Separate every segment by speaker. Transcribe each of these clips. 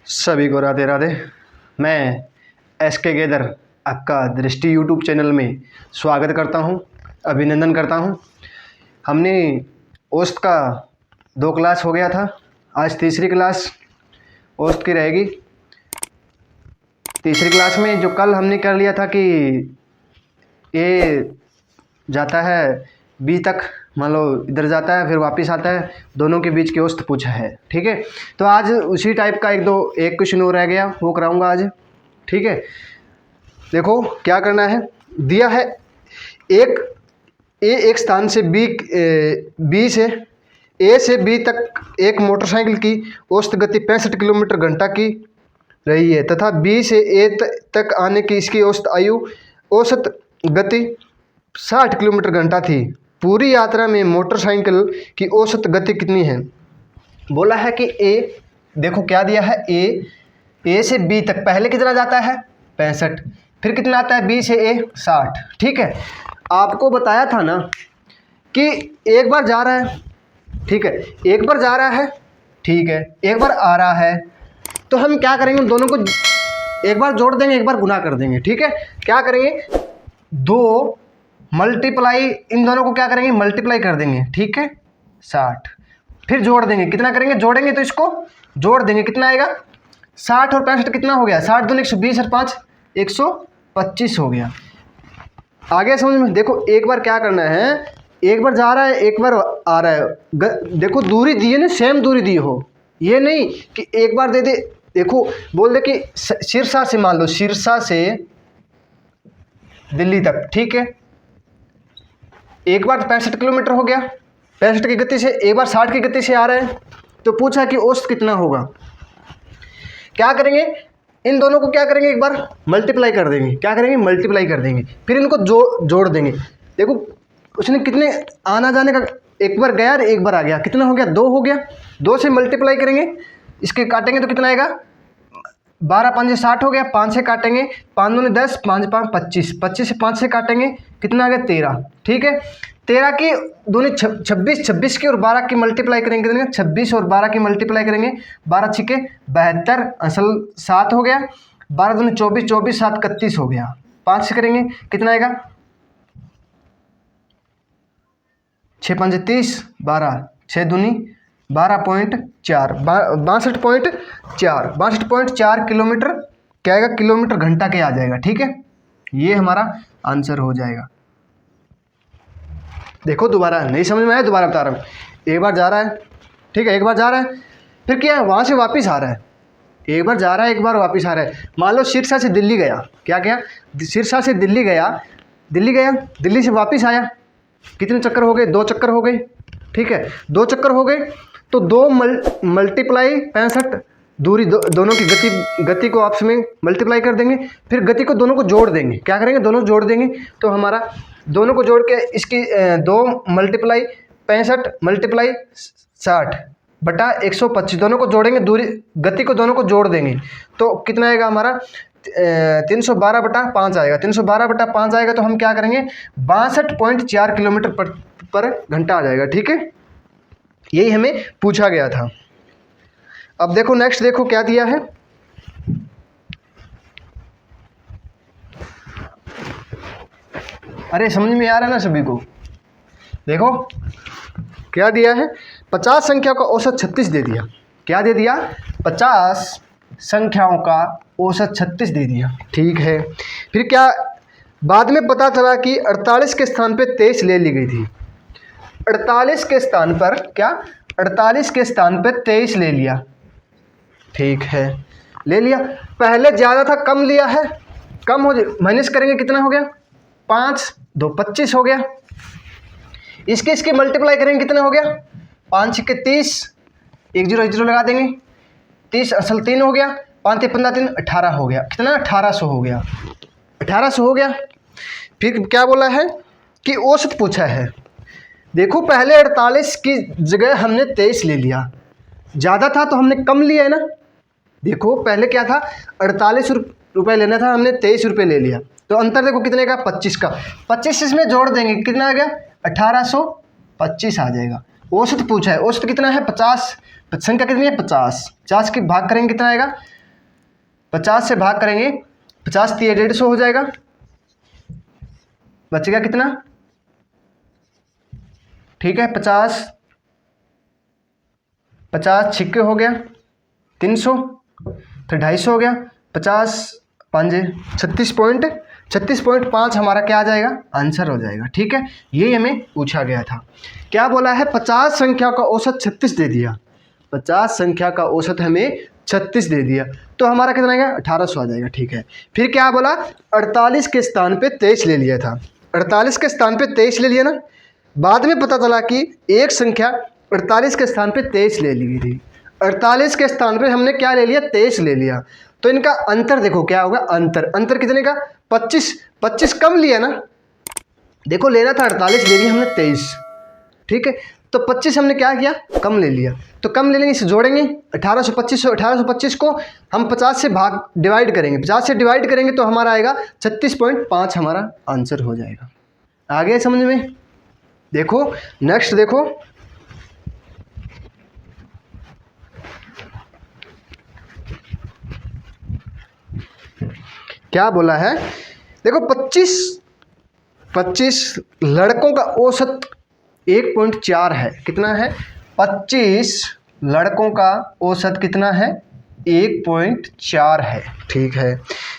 Speaker 1: सभी को राधे राधे। मैं एसके गेदर आपका दृष्टि यूट्यूब चैनल में स्वागत करता हूं, अभिनंदन करता हूं। हमने औसत का 2 क्लास हो गया था, आज तीसरी क्लास औसत की रहेगी। तीसरी क्लास में जो कल हमने कर लिया था कि ए जाता है बी तक, मान लो इधर जाता है फिर वापस आता है, दोनों के बीच की औसत पूछा है। ठीक है, तो आज उसी टाइप का एक क्वेश्चन और रह गया, वो कराऊंगा आज। ठीक है, देखो क्या करना है। दिया है एक स्थान से बी से ए से बी तक एक मोटरसाइकिल की औसत गति 65 किलोमीटर घंटा की रही है तथा बी से ए तक आने की इसकी औसत गति 60 किलोमीटर घंटा थी। पूरी यात्रा में मोटरसाइकिल की औसत गति कितनी है? बोला है कि ए, देखो क्या दिया है, ए से बी तक पहले कितना जाता है 65, फिर कितना आता है बी से ए 60। ठीक है, आपको बताया था ना कि एक बार जा रहा है, ठीक है, एक बार जा रहा है, ठीक है, एक बार आ रहा है, तो हम क्या करेंगे, दोनों को एक बार जोड़ देंगे, एक बार गुना कर देंगे। ठीक है, क्या करेंगे, दो मल्टीप्लाई, इन दोनों को क्या करेंगे, मल्टीप्लाई कर देंगे। ठीक है, 60, फिर जोड़ देंगे, कितना करेंगे, जोड़ेंगे तो इसको जोड़ देंगे, कितना आएगा 60 और 65 कितना हो गया, 60 दूनी 120 और 5 125 हो गया। आगे समझ में। देखो एक बार क्या करना है, एक बार जा रहा है एक बार आ रहा है, देखो दूरी दी है ना, सेम दूरी दी हो, ये नहीं कि एक बार दे दे। देखो बोल दे कि सिरसा से, मान लो सिरसा से दिल्ली तक, ठीक है, एक बार 65 किलोमीटर हो गया 65 की गति से, एक बार 60 की गति से आ रहे हैं, तो पूछा कि औसत कितना होगा। क्या करेंगे, इन दोनों को क्या करेंगे, एक बार मल्टीप्लाई कर देंगे, क्या करेंगे, मल्टीप्लाई कर देंगे, फिर इनको जोड़ देंगे। देखो उसने कितने आना जाने का, एक बार गया और एक बार आ गया, कितना हो गया, 2 हो गया, 2 से मल्टीप्लाई करेंगे, इसके काटेंगे तो कितना आएगा, 12 5 60 हो गया, 5 से काटेंगे, 5 दूनी 10, 5 5 25, 25 से 5 से काटेंगे, कितना आ गया 13। ठीक है, 13 की दूनी 26, 26 की और 12 की मल्टीप्लाई करेंगे, कितने, 26 और 12 की मल्टीप्लाई करेंगे, 12 छिके 72, असल 7 हो गया, 12 दूनी 24, 24 7 31 हो गया, 5 से करेंगे कितना आएगा, 6 5 30, 12 6 दूनी 12.4, 62.4 किलोमीटर क्या आएगा, किलोमीटर घंटा के आ जाएगा। ठीक है, ये हमारा आंसर हो जाएगा। देखो दोबारा नहीं समझ में आया, दोबारा बता रहा हूँ। एक बार जा रहा है, ठीक है, एक बार जा रहा है, फिर क्या है, वहाँ से वापस आ रहा है, एक बार जा रहा है एक बार वापस आ रहा है। मान लो सिरसा से दिल्ली गया, क्या क्या, सिरसा से दिल्ली गया, दिल्ली से वापस आया, कितने चक्कर हो गए, 2 चक्कर हो गए। ठीक है, 2 चक्कर हो गए, तो 2 मल्टीप्लाई 65, दूरी दोनों की गति को आपस में मल्टीप्लाई कर देंगे, फिर गति को दोनों को जोड़ देंगे, क्या करेंगे, दोनों जोड़ देंगे, तो हमारा दोनों को जोड़ के इसकी 2 मल्टीप्लाई 65 मल्टीप्लाई 60 बटा 125, दोनों को जोड़ेंगे, दूरी गति को दोनों को जोड़ देंगे, तो कितना आएगा हमारा 312 बटा 5 आएगा, 312 बटा 5 आएगा, तो हम क्या करेंगे 62.4 किलोमीटर पर घंटा आ जाएगा। ठीक है, यही हमें पूछा गया था। अब देखो नेक्स्ट, देखो क्या दिया है, अरे समझ में आ रहा है ना सभी को। देखो क्या दिया है, 50 संख्या का औसत 36 दे दिया, क्या दे दिया, 50 संख्याओं का औसत 36 दे दिया। ठीक है, फिर क्या, बाद में पता चला कि 48 के स्थान पे 23 ले ली गई थी, 48 के स्थान पर क्या, 48 के स्थान पे 23 ले लिया। ठीक है, ले लिया, पहले ज़्यादा था कम लिया है, कम हो माइनस करेंगे, कितना हो गया 5 2 25 हो गया, इसके मल्टीप्लाई करेंगे, कितना हो गया 5 6 30, 1 0 1 0 लगा देंगे, 30 असल 3 हो गया, 5 3 15 3 18 हो गया, कितना 1800 हो गया, 1800 हो गया। फिर क्या बोला है कि औसत पूछा है। देखो पहले 48 की जगह हमने 23 ले लिया, ज़्यादा था तो हमने कम लिया है ना। देखो पहले क्या था, 48 रुपये लेना था, हमने 23 रुपये ले लिया, तो अंतर देखो कितने का, 25 का, 25 इसमें जोड़ देंगे, कितना आ गया 1825 आ जाएगा। औसत पूछा है, औसत कितना है 50, संख्या कितनी है 50, 50 की भाग करेंगे कितना आएगा 50 से भाग करेंगे, 50 × 150 हो जाएगा, बचेगा कितना, ठीक है 50 छिक्के हो गया 300, फिर 250 हो गया, 50 5 36.5 हमारा क्या आ जाएगा, आंसर हो जाएगा। ठीक है, यही हमें पूछा गया था। क्या बोला है, 50 संख्या का औसत 36 दे दिया, 50 संख्या का औसत हमें 36 दे दिया, तो हमारा कितना आएगा, 1800 आ जाएगा। ठीक है, फिर क्या बोला, 48 के स्थान पे 23 ले लिया था, 48 के स्थान पे 23 ले लिया ना, बाद में पता चला कि एक संख्या 48 के स्थान पे 23 ले ली थी, 48 के स्थान पे हमने क्या ले लिया, 23 ले लिया, तो इनका अंतर देखो क्या होगा, अंतर कितने का, 25 कम लिया ना, देखो लेना था 48, ले लिया हमने 23। ठीक है, तो 25 हमने क्या किया, कम ले लिया, तो कम ले लेंगे, इसे जोड़ेंगे 1825 को हम 50 से डिवाइड करेंगे, 50 से डिवाइड करेंगे तो हमारा आएगा 36.5 हमारा आंसर हो जाएगा। आ गया समझ में। देखो नेक्स्ट देखो, क्या बोला है, देखो 25 लड़कों का औसत 1.4 है, कितना है, 25 लड़कों का औसत कितना है, 1.4 है। ठीक है,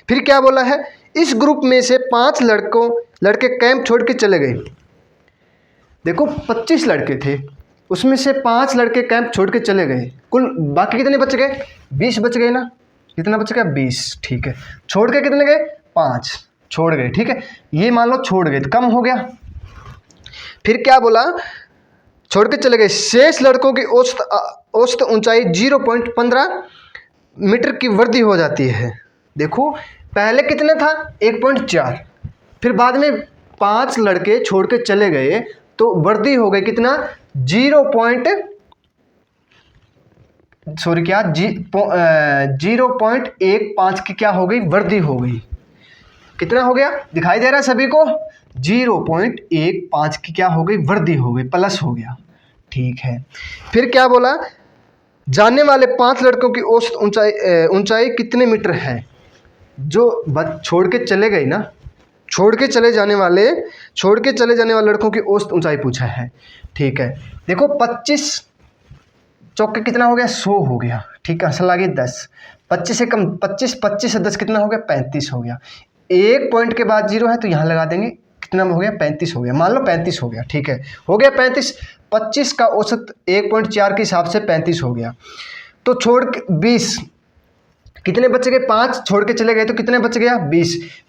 Speaker 1: फिर क्या बोला है, इस ग्रुप में से 5 लड़के कैंप छोड़ के चले गए। देखो 25 लड़के थे, उसमें से 5 लड़के कैंप छोड़ के चले गए, कुल बाकी कितने बच गए, 20 बच गए ना, कितना बच गया, 20। ठीक है, छोड़ के कितने गए, 5 छोड़ गए। ठीक है, ये मान लो छोड़ गए तो कम हो गया। फिर क्या बोला, छोड़ के चले गए, शेष लड़कों की औसत ऊंचाई 0.15 मीटर की वृद्धि हो जाती है। देखो पहले कितना था, 1.4, फिर बाद में 5 लड़के छोड़ के चले गए तो वृद्धि हो गई कितना, 0.15 की क्या हो गई, वृद्धि हो गई। कितना हो गया, दिखाई दे रहा है सभी को, 0.15 की क्या हो गई, वृद्धि हो गई, प्लस हो गया। ठीक है, फिर क्या बोला, जानने वाले 5 लड़कों की औसत ऊंचाई कितने मीटर है। जो छोड़ के चले गए ना, छोड़ के चले जाने वाले लड़कों की औसत ऊंचाई पूछा है। ठीक है, देखो 25 चौके कितना हो गया, 100 हो गया। ठीक है, असल आगे 10, 25 से कम, 25 से 10 कितना हो गया, 35 हो गया। एक पॉइंट के बाद 0 है तो यहाँ लगा देंगे, कितना हो गया, 35 हो गया, मान लो 35 हो गया। ठीक है, हो गया 35, 25 का औसत 1.4 के हिसाब से 35 हो गया। तो छोड़ के 20 कितने बच गए, 5 छोड़ के चले गए तो कितने बच गया,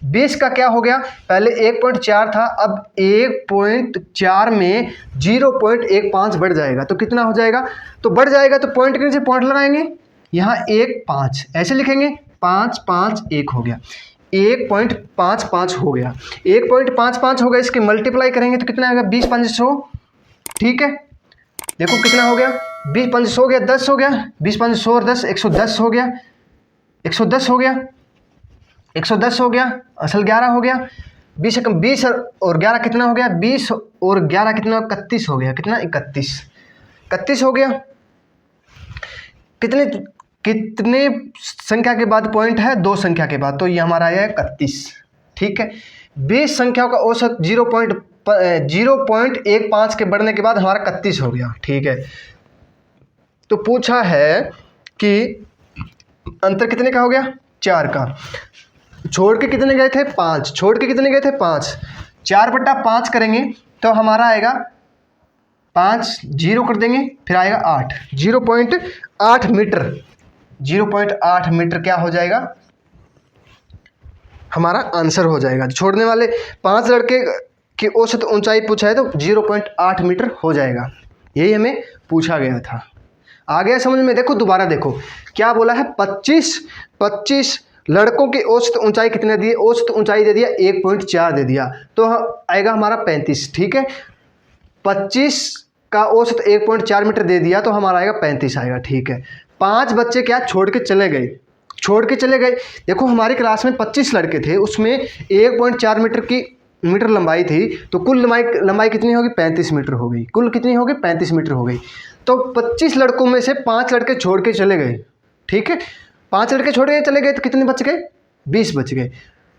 Speaker 1: 20 का क्या हो गया, पहले 1.4 था, अब 1.4 में 0.15 बढ़ जाएगा तो कितना हो जाएगा, तो बढ़ जाएगा तो पॉइंट के नीचे पॉइंट लगाएंगे, यहाँ 1.5 ऐसे लिखेंगे, 5.51 हो गया, 1.55 हो गया, 1.55 हो गया, इसके मल्टीप्लाई करेंगे तो कितना आएगा, 20 5 100। ठीक है, देखो कितना हो गया, 20 5 100 हो गया, 10 हो गया, 20 5 100 और 10 110 हो गया, 110 हो गया, 110 हो गया, असल 11 हो गया, 20 से कम 20 और 11 कितना हो गया, 20 और 11 कितना, 31 हो गया, कितना 31 हो गया। कितने संख्या के बाद पॉइंट है, 2 संख्या के बाद, तो ये हमारा आया 31। ठीक है, 20 संख्याओं का औसत 0.15 के बढ़ने के बाद हमारा 31 हो गया। ठीक है, तो पूछा है कि अंतर कितने का हो गया, 4 का, छोड़ के कितने गए थे, 5 छोड़ के कितने गए थे, 5, 4/5 करेंगे तो हमारा आएगा 5, 0 कर देंगे, फिर आएगा 8, 0.8 मीटर, 0.8 मीटर क्या हो जाएगा, हमारा आंसर हो जाएगा। छोड़ने वाले 5 लड़के की औसत ऊंचाई पूछा है तो 0.8 मीटर हो जाएगा, यही हमें पूछा गया था। आ गया समझ में। देखो दोबारा देखो क्या बोला है, 25 लड़कों की औसत ऊंचाई कितने दी, औसत ऊंचाई दे दिया 1.4 दे दिया, तो आएगा हमारा 35। ठीक है, 25 का औसत 1.4 मीटर दे दिया तो हमारा आएगा 35 आएगा। ठीक है, 5 बच्चे क्या छोड़ के चले गए, देखो हमारी क्लास में 25 लड़के थे, उसमें 1.4 मीटर लंबाई थी, तो कुल लंबाई कितनी होगी, 35 मीटर हो गई, कुल कितनी होगी, 35 मीटर हो गई। तो 25 लड़कों में से 5 लड़के छोड़ के चले गए। ठीक है, 5 लड़के छोड़ के चले गए तो कितने बच गए? 20 बच गए।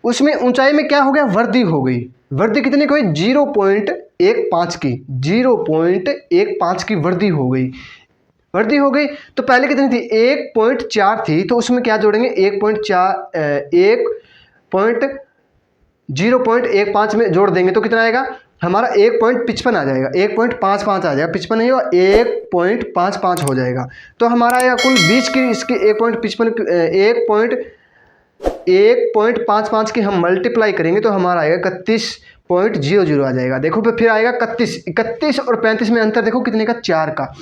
Speaker 1: उसमें ऊंचाई में क्या हो गया? वृद्धि हो गई। वृद्धि कितनी की हुई? 0.15 की, 0.15 की वृद्धि हो गई। वृद्धि हो गई तो पहले कितनी थी? 1.4 थी, तो उसमें क्या जोड़ेंगे? 0.15 में जोड़ देंगे तो कितना आएगा हमारा? 1.55 आ जाएगा, 1.55 आ जाएगा, 55 नहीं होगा, 1.55 हो जाएगा। तो हमारा आएगा कुल 20 की, इसकी 1.55 की हम मल्टीप्लाई करेंगे तो हमारा आएगा 31.00 आ जाएगा। देखो फिर आएगा 31 और 35 में अंतर देखो कितने का? 4 का।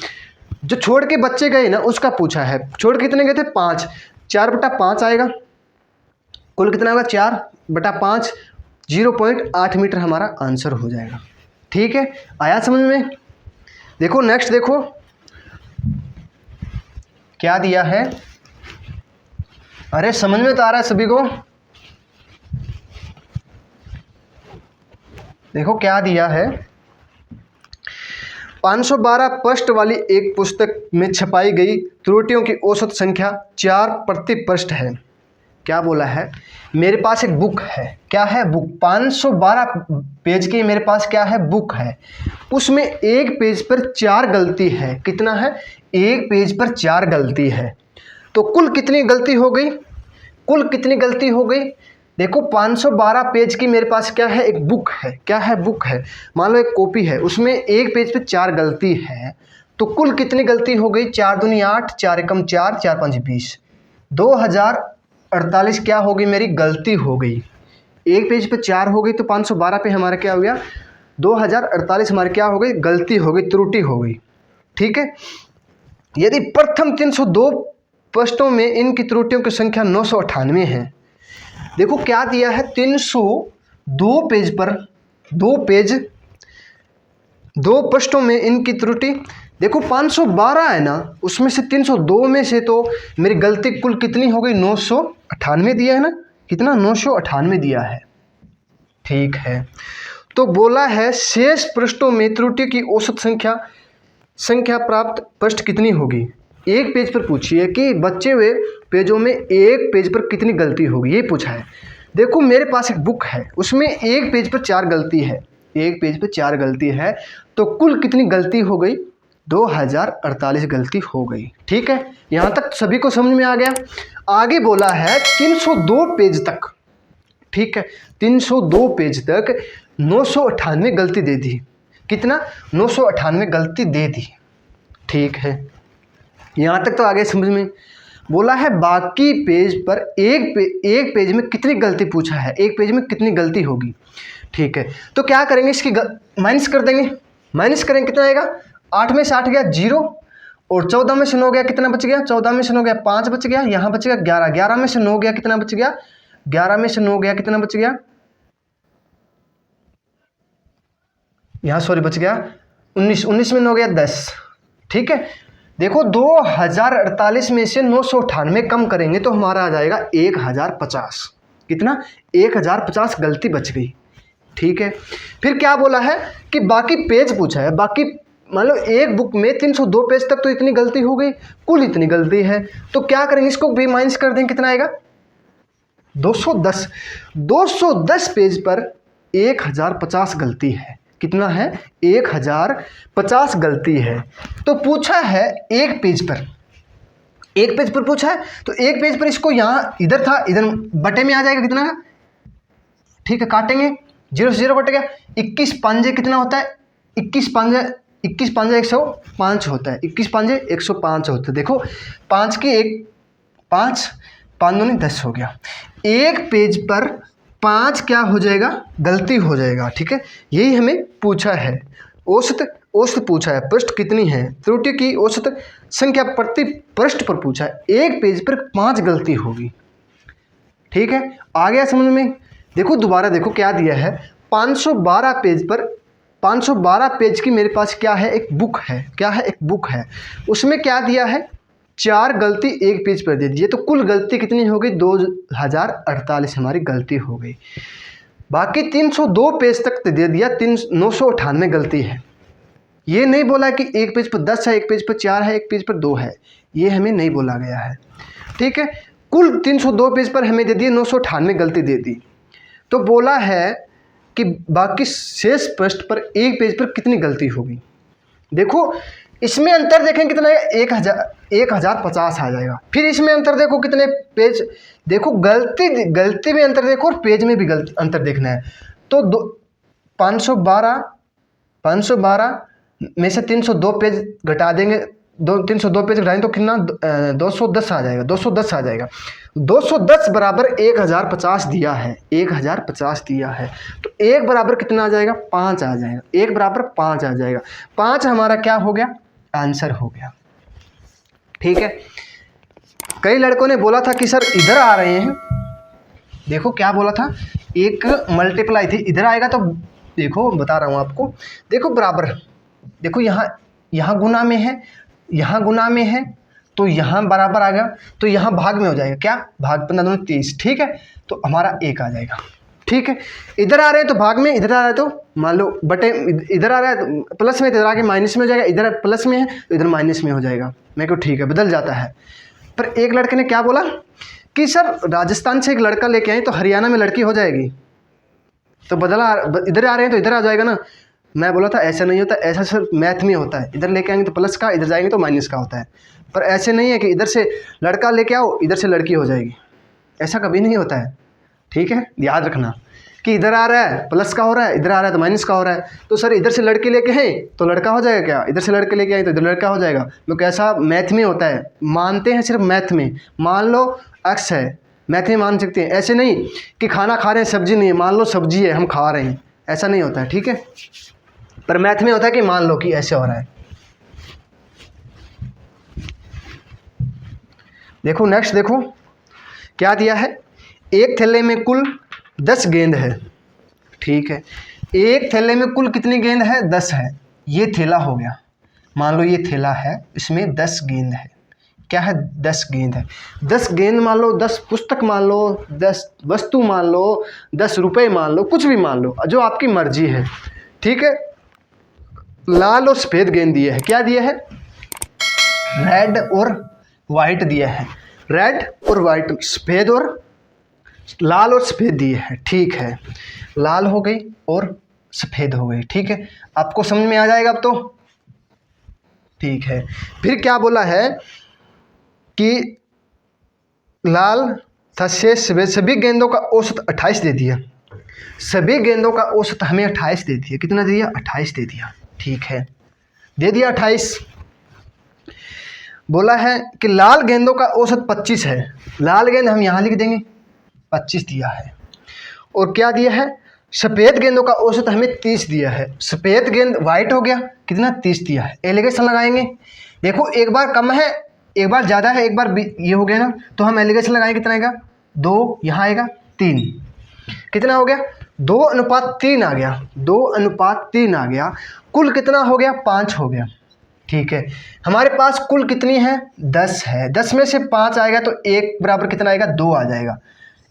Speaker 1: जो छोड़ के बच्चे गए ना उसका पूछा है। छोड़ के कितने गए थे? 5। 4/5 आएगा। कुल कितना होगा? 4/5, 0.8 मीटर हमारा आंसर हो जाएगा। ठीक है, आया समझ में? देखो नेक्स्ट देखो क्या दिया है। अरे समझ में तो आ रहा है सभी को? देखो क्या दिया है। 512 पृष्ठ वाली एक पुस्तक में छपाई गई त्रुटियों की औसत संख्या 4 प्रति पृष्ठ है। क्या बोला है? मेरे पास एक बुक है। क्या है? बुक। 512 पेज की मेरे पास क्या है? बुक है। उसमें एक पेज पर 4 गलती है। कितना है? एक पेज पर 4 गलती है। तो कुल कितनी गलती हो गई? कुल कितनी गलती हो गई? देखो 512 पेज की मेरे पास क्या है? एक बुक है। क्या है? बुक है। मान लो एक कॉपी है, उसमें एक पेज पे 4 गलती है, तो कुल कितनी गलती हो गई? 4 दूनी 8, 4 एकम 4, 4 5 20, 2048 क्या हो गई? मेरी गलती हो गई। एक पेज पे 4 हो गई तो 512 पे हमारा क्या हो गया? 2048 हमारे क्या हो गई? गलती हो गई, त्रुटि हो गई। ठीक है। यदि प्रथम 302 पृष्ठों में इनकी त्रुटियों की संख्या 998 है। देखो क्या दिया है? 302 पेज पर 2 पृष्ठों में इनकी त्रुटि। देखो 512 है ना, उसमें से 302 में से तो मेरी गलती कुल कितनी हो गई? 998 दिया है ना। कितना? 998 दिया है। ठीक है। तो बोला है शेष पृष्ठों में त्रुटि की औसत संख्या प्राप्त पृष्ठ कितनी होगी? एक पेज पर पूछिए कि बचे हुए पेजों में एक पेज पर कितनी गलती होगी, ये पूछा है। देखो मेरे पास एक बुक है, उसमें एक पेज पर 4 गलती है। एक पेज पर 4 गलती है तो कुल कितनी गलती हो गई? 2048 गलती हो गई। ठीक है, यहाँ तक सभी को समझ में आ गया। आगे बोला है 302 पेज तक। ठीक है, 302 पेज तक 998 गलती दे दी। कितना? 998 गलती दे दी। ठीक है, यहाँ तक तो आगे समझ में। बोला है बाकी पेज पर एक पेज में कितनी गलती पूछा है, एक पेज में कितनी गलती होगी। ठीक है, तो क्या करेंगे? इसकी माइनस कर देंगे। माइनस करेंगे कितना आएगा? 8 में से 8 गया 0, और 14 में से 9 गया कितना बच गया? 14 में से 9 गया 5 बच गया। यहाँ बच गया 11, 11 में से 9 गया कितना बच गया? 11 में से 9 गया कितना बच गया? यहाँ सॉरी बच गया 19, 19 में 9 गया 10। ठीक है, देखो 2048 में से 998 कम करेंगे तो हमारा आ जाएगा 1050। कितना? 1050 गलती बच गई। ठीक है, फिर क्या बोला है कि बाकी पेज पूछा है। बाकी मान लो एक बुक में 302 पेज तक तो इतनी गलती हो गई, कुल इतनी गलती है, तो क्या करेंगे? इसको भी माइनस कर देंगे। कितना आएगा? 210। 210 पेज पर 1050 गलती है। कितना है? 1050 गलती है। तो पूछा है एक पेज पर, एक पेज पर पूछा है तो एक पेज पर इसको यहाँ इधर था, इधर बटे में आ जाएगा। कितना का? ठीक है, काटेंगे, 0 से 0 कट गया। 21 पांजे कितना होता है? 21 पांजे 105 होता है। 21 पांजे 105 होता है। देखो 5 की 5 दूनी 10 हो गया। एक पेज पर 5 क्या हो जाएगा? गलती हो जाएगा। ठीक है, यही हमें पूछा है। औसत पूछा है, पृष्ठ कितनी है, त्रुटि की औसत संख्या प्रति पृष्ठ पर पूछा है। एक पेज पर 5 गलती होगी। ठीक है, आ गया समझ में? देखो दोबारा देखो क्या दिया है। 512 पेज पर 512 पेज की मेरे पास क्या है? एक बुक है। क्या है? एक बुक है। उसमें क्या दिया है? 4 गलती एक पेज पर दे दीजिए, तो कुल गलती कितनी हो गई? 2048 हमारी गलती हो गई। बाकी 302 पेज तक दे दिया, 998 गलती है। ये नहीं बोला कि एक पेज पर 10 है, एक पेज पर 4 है, एक पेज पर 2 है, ये हमें नहीं बोला गया है। ठीक है, कुल 302 पेज पर हमें दे दिए 998 गलती दे दी। तो बोला है कि बाकी शेष पृष्ठ पर एक पेज पर कितनी गलती होगी। देखो इसमें अंतर देखें कितना है, 1050 आ जाएगा। फिर इसमें अंतर देखो कितने पेज, देखो गलती में अंतर देखो और पेज में भी अंतर देखना है। तो 512 में से 302 पेज घटा देंगे, 302 पेज घटाएंगे तो कितना 210 आ जाएगा, 210 आ जाएगा। 210 बराबर 1050 दिया है, 1050 दिया है। तो 1 बराबर कितना आ जाएगा, 5 आ जाएगा। 1 बराबर 5 आ जाएगा। 5 हमारा क्या हो गया, आंसर हो गया। ठीक है। कई लड़कों ने बोला था कि सर इधर आ रहे हैं, देखो क्या बोला था, एक मल्टीप्लाई थी, इधर आएगा तो देखो बता रहा हूँ आपको, देखो बराबर, देखो यहाँ गुना में है, यहाँ गुना में है, तो यहाँ बराबर आ गया, तो यहाँ भाग में हो जाएगा, क्या भाग 15 दूनी 30। ठीक है, तो हमारा 1 आ जाएगा। ठीक है, इधर आ रहे हैं तो भाग में, इधर आ रहा है तो मान लो बटे, इधर आ रहा है तो प्लस में, इधर आके माइनस में हो जाएगा, इधर प्लस में है तो इधर माइनस में हो जाएगा। मैं को ठीक है, बदल जाता है। पर एक लड़के ने क्या बोला कि सर राजस्थान से एक लड़का लेके आए तो हरियाणा में लड़की हो जाएगी, तो बदला, इधर आ रहे हैं तो इधर आ जाएगा ना। मैं बोला था ऐसा नहीं होता, ऐसा सिर्फ मैथ में होता है, इधर लेके आएंगे तो प्लस का, इधर जाएंगे तो माइनस का होता है। पर ऐसे नहीं है कि इधर से लड़का लेके आओ इधर से लड़की हो जाएगी, ऐसा कभी नहीं होता है। ठीक है, याद रखना कि इधर आ रहा है प्लस का हो रहा है, इधर आ रहा है तो माइनस का हो रहा है। तो सर इधर से लड़के लेके हैं तो लड़का हो जाएगा क्या, इधर से लड़के लेके आए तो इधर लड़का हो जाएगा। तो कैसा मैथ में होता है, मानते हैं सिर्फ मैथ में। मान लो एक्स है, मैथ में मान सकते हैं, ऐसे नहीं कि खाना खा रहे हैं सब्जी नहीं है, मान लो सब्जी है हम खा रहे हैं, ऐसा नहीं होता है। ठीक है, पर मैथ में होता है कि मान लो कि ऐसे हो रहा है। देखो नेक्स्ट, देखो क्या दिया है, एक थैले में कुल 10 गेंद है। ठीक है, एक थैले में कुल कितनी गेंद है, 10 है। ये थैला हो गया, मान लो ये थैला है, इसमें 10 गेंद है। क्या है, 10 गेंद है। 10 गेंद मान लो, 10 पुस्तक मान लो, 10 वस्तु मान लो, 10 रुपये मान लो, कुछ भी मान लो, जो आपकी मर्जी है। ठीक है, लाल और सफ़ेद गेंद दिए है। क्या दिया है, रेड और वाइट दिया है, रेड और वाइट, सफ़ेद और लाल और सफ़ेद दिए हैं। ठीक है, लाल हो गई और सफ़ेद हो गई। ठीक है, आपको समझ में आ जाएगा अब तो। ठीक है, फिर क्या बोला है कि लाल था शेष सभी गेंदों का औसत 28 दे दिया। सभी गेंदों का औसत हमें 28 दे दिया। कितना दे दिया, 28 दे दिया। ठीक है, दे दिया 28। बोला है कि लाल गेंदों का औसत 25 है। लाल गेंद हम यहाँ लिख देंगे, 25 दिया है। और क्या दिया है, सफ़ेद गेंदों का औसत हमें 30 दिया है। सफ़ेद गेंद वाइट हो गया, कितना 30 दिया है। एलिगेशन लगाएंगे, देखो एक बार कम है एक बार ज़्यादा है, एक बार ये हो गया ना, तो हम एलिगेशन लगाएंगे, कितना आएगा 2, यहाँ आएगा 3, कितना हो गया 2:3 आ गया, 2:3 आ गया। कुल कितना हो गया, 5 हो गया। ठीक है, हमारे पास कुल कितनी है, 10 है। 10 में से 5 आएगा तो 1 बराबर कितना आएगा, 2 आ जाएगा।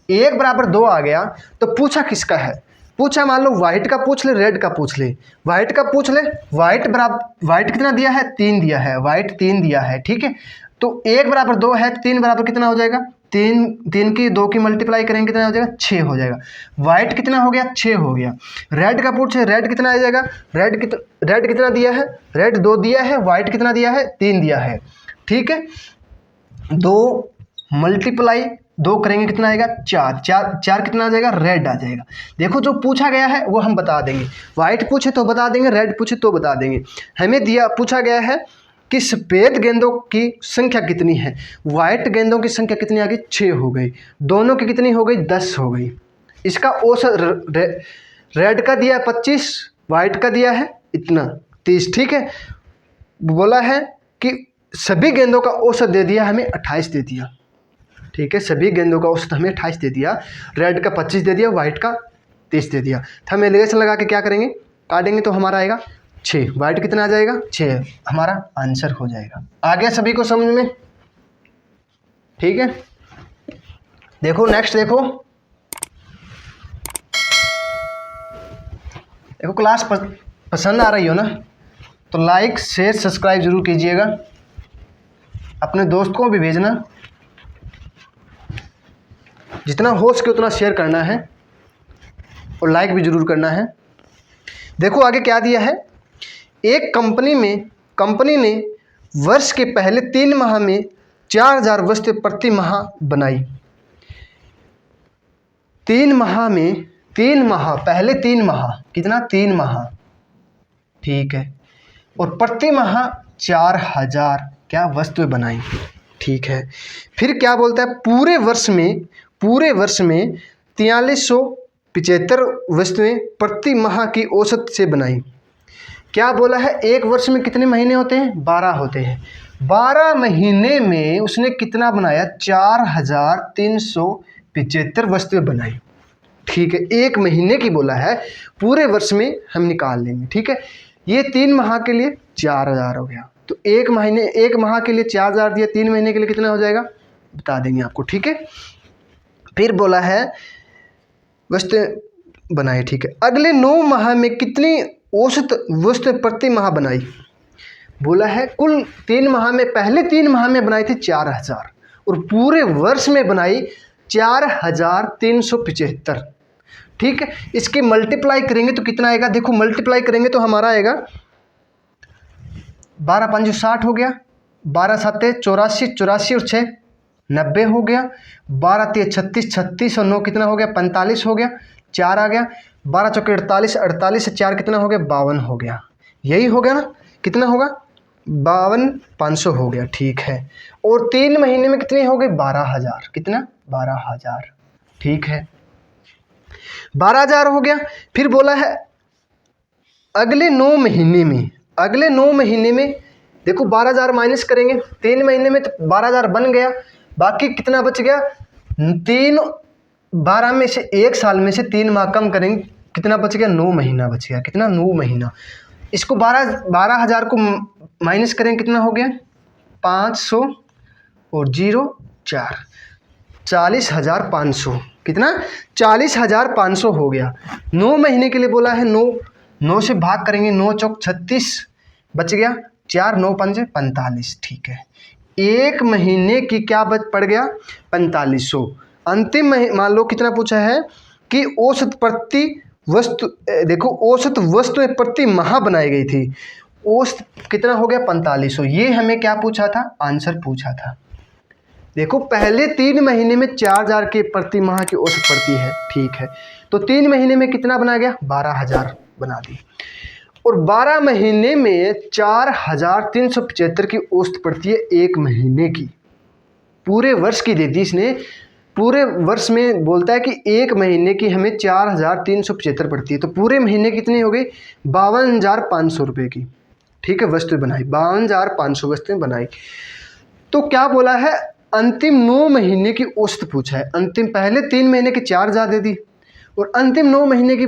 Speaker 1: 1 बराबर 2 आ गया। तो पूछा किसका है, पूछा मान लो वाइट का पूछ ले, रेड का पूछ ले, वाइट का पूछ ले। वाइट बराबर, वाइट कितना दिया है, 3 दिया है, वाइट 3 दिया है। ठीक है, तो 1 बराबर 2 है, 3 बराबर कितना हो जाएगा, 3 की 2 की मल्टीप्लाई करेंगे कितना हो जाएगा, 6 हो जाएगा। वाइट कितना हो गया, 6 हो गया। रेड का पूछे, रेड कितना आ जाएगा, रेड कितना दिया है, रेड 2 दिया है, वाइट कितना दिया है, 3 दिया है। ठीक है, 2 मल्टीप्लाई 2 करेंगे कितना आएगा, 4 कितना आ जाएगा, रेड आ जाएगा। देखो जो पूछा गया है वो हम बता देंगे, वाइट पूछे तो बता देंगे, रेड पूछे तो बता देंगे। हमें दिया पूछा गया है कि सफ़ेद गेंदों की संख्या कितनी है। वाइट गेंदों की संख्या कितनी आ गई, 6 हो गई। दोनों की कितनी हो गई, 10 हो गई। इसका औसत रेड का दिया है 25, वाइट का दिया है इतना 30। ठीक है, बोला है कि सभी गेंदों का औसत दे दिया हमें 28 दे दिया। ठीक है, सभी गेंदों का औसत हमें 28 दे दिया, रेड का 25 दे दिया, वाइट का 30 दे दिया। तो हम एलिगेशन लगा के क्या करेंगे, काटेंगे तो हमारा आएगा 6, वाइट कितना आ जाएगा, 6, हमारा आंसर हो जाएगा। आ गया सभी को समझ में। ठीक है, देखो नेक्स्ट, देखो क्लास पसंद आ रही हो ना तो लाइक शेयर सब्सक्राइब जरूर कीजिएगा, अपने दोस्त को भी भेजना। जितना हो सके उतना शेयर करना है और लाइक भी ज़रूर करना है। देखो आगे क्या दिया है। एक कंपनी ने वर्ष के पहले 3 माह में 4000 वस्तुएं प्रति माह बनाई। 3 माह में 3 माह, पहले 3 माह, कितना 3 माह, ठीक है, और प्रति माह 4000 क्या वस्तुएं बनाई, ठीक है। फिर क्या बोलता है, पूरे वर्ष में 4375 वस्तुएं प्रति माह की औसत से बनाई। क्या बोला है, एक वर्ष में कितने महीने होते हैं, 12 होते हैं। 12 महीने में उसने कितना बनाया, 4375 वस्तुएं बनाई, ठीक है। एक महीने की बोला है, पूरे वर्ष में हम निकाल लेंगे, ठीक है। ये 3 माह के लिए 4000 हो गया, तो एक माह के लिए 4000 दिया, 3 महीने के लिए कितना हो जाएगा बता देंगे आपको, ठीक है। फिर बोला है वस्तुएं बनाई, ठीक है। अगले 9 माह में कितनी औसत वस्तुएं प्रति माह बनाई, बोला है कुल 3 माह में, पहले 3 माह में बनाई थी 4000 और पूरे वर्ष में बनाई 4375, ठीक है। इसके मल्टीप्लाई करेंगे तो कितना आएगा, देखो मल्टीप्लाई करेंगे तो हमारा आएगा 12 5 60 हो गया, 12 7 84, 84 और 6 90 हो गया, 12 3 36, 36 और 9 कितना हो गया 45 हो गया, 4 आ गया, 12 चौके 48, 48 से 4 कितना हो गया 52 हो गया, यही हो गया ना, कितना होगा 52,500 हो गया, ठीक है। और 3 महीने में कितनी हो गई 12,000, कितना 12,000, ठीक है, 12,000 हो गया। फिर बोला है अगले 9 महीने में देखो 12,000 माइनस करेंगे, 3 महीने में तो 12,000 बन गया, बाकी कितना बच गया 12 में से 1 साल में से 3 माह कम करेंगे, कितना बच गया 9 महीना बच गया, कितना 9 महीना। इसको 12,000 को माइनस करेंगे कितना हो गया 500 और 0 4, 40,500, कितना 40,500 हो गया। 9 महीने के लिए बोला है, 9 से भाग करेंगे, 9 चौक 36 बच गया, 4 9 5 45, ठीक है। एक महीने की क्या पड़ गया 4500। अंतिम मान लो कितना पूछा है कि औसत वस्तु प्रति माह बनाई गई थी, औसत कितना हो गया 4500। ये हमें क्या पूछा था, आंसर पूछा था। देखो पहले 3 महीने में 4000 के प्रति माह की औसत पड़ती है, ठीक है, तो 3 महीने में कितना बना गया 12,000 बना दी, और 12 महीने में 4375 की औसत पड़ती है एक महीने की। पूरे वर्ष की दे दी इसने, पूरे वर्ष में बोलता है कि एक महीने की हमें 4375 पड़ती है, तो पूरे महीने कितनी हो गई 52,500 रुपये की, ठीक है, वस्तुएं बनाई, 52,500 वस्तुएं बनाई। तो क्या बोला है, अंतिम 9 महीने की औसत पूछा है। अंतिम पहले 3 महीने की 4,000 दे दी और अंतिम 9 महीने की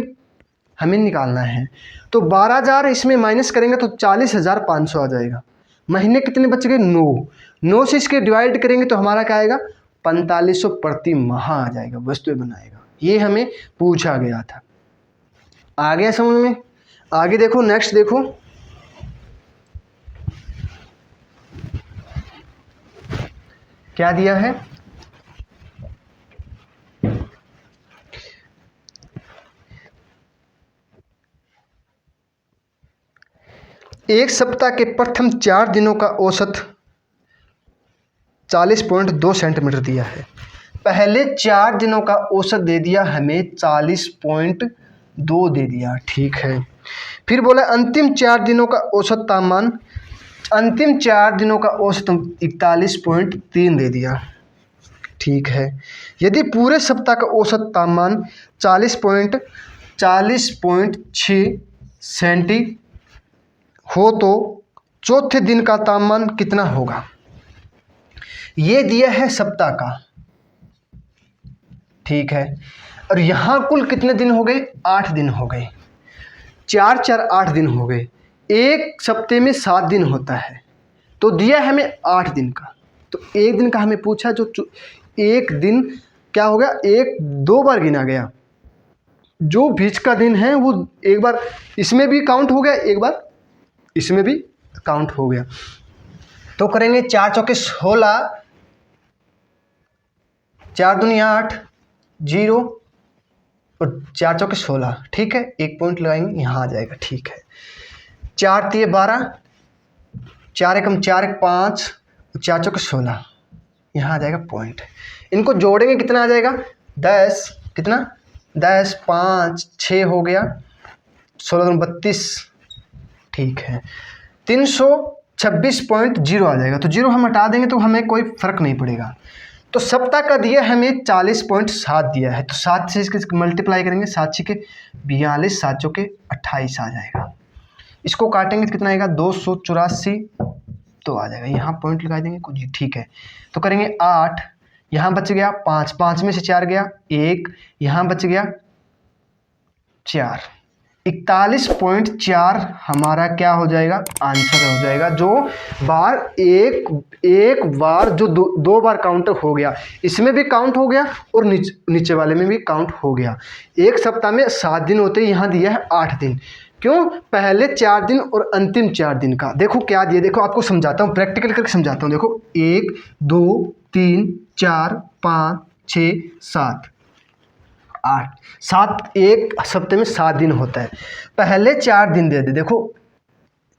Speaker 1: हमें निकालना है, तो 12,000 इसमें माइनस करेंगे तो 40,500 आ जाएगा। महीने कितने बच गए 9 से इसके डिवाइड करेंगे तो हमारा क्या आएगा 4500 प्रति माह आ जाएगा, वस्तुएं बनाएगा। ये हमें पूछा गया था। आ गया समझ में। आगे देखो, नेक्स्ट देखो, क्या दिया है, एक सप्ताह के प्रथम 4 दिनों का औसत 40.2 सेंटीमीटर दिया है। पहले 4 दिनों का औसत दे दिया हमें 40.2 दे दिया, ठीक है। फिर बोला अंतिम 4 दिनों का औसत तापमान, अंतिम 4 दिनों का औसत 41.3 दे दिया, ठीक है। यदि पूरे सप्ताह का औसत तापमान 40.6 सेंटी हो तो चौथे दिन का तापमान कितना होगा। ये दिया है सप्ताह का, ठीक है, और यहाँ कुल कितने दिन हो गए 8 दिन हो गए, 4 4 8 दिन हो गए। एक सप्ते में 7 दिन होता है, तो दिया है हमें 8 दिन का, तो एक दिन का हमें पूछा, जो एक दिन क्या हो गया 2 बार गिना गया, जो बीच का दिन है वो एक बार इसमें भी काउंट हो गया, एक बार इसमें भी काउंट हो गया। तो करेंगे 4 चौके 16, 4 दूनी 8, 0 और 4 चौके 16, ठीक है। एक पॉइंट लगाएंगे, यहाँ आ जाएगा, ठीक है। 4 तिये 12, 4 एकम 4 एक 5, 4 चौके 16, यहाँ आ जाएगा पॉइंट। इनको जोड़ेंगे कितना आ जाएगा 10, कितना 10 5 6 हो गया, 16 32, ठीक है। 326.0 आ जाएगा। तो 0 हम हटा देंगे तो हमें कोई फर्क नहीं पड़ेगा। तो सप्ताह का दिया हमें 40.7 दिया है, तो 7 से इसके मल्टीप्लाई करेंगे, 7 6 के 42, 7 चौके 28 आ जाएगा। इसको काटेंगे तो कितना आएगा 284 तो आ जाएगा। यहाँ पॉइंट लगा देंगे कुछ, ठीक है। तो करेंगे 8, यहाँ बच गया 5, 5 में से 4 गया 1, यहाँ बच गया 4, 41.4 हमारा क्या हो जाएगा आंसर हो जाएगा। जो बार एक बार जो दो बार काउंट हो गया, इसमें भी काउंट हो गया और नीचे वाले में भी काउंट हो गया। एक सप्ताह में 7 दिन होते हैं, यहाँ दिया है 8 दिन। क्यों? पहले 4 दिन और अंतिम 4 दिन का। देखो क्या दिया, देखो आपको समझाता हूँ, प्रैक्टिकल करके समझाता हूँ। देखो 1 2 3 4 5 6 7 8, 7 एक सप्ताह में 7 दिन होता है। पहले 4 दिन दे दे, देखो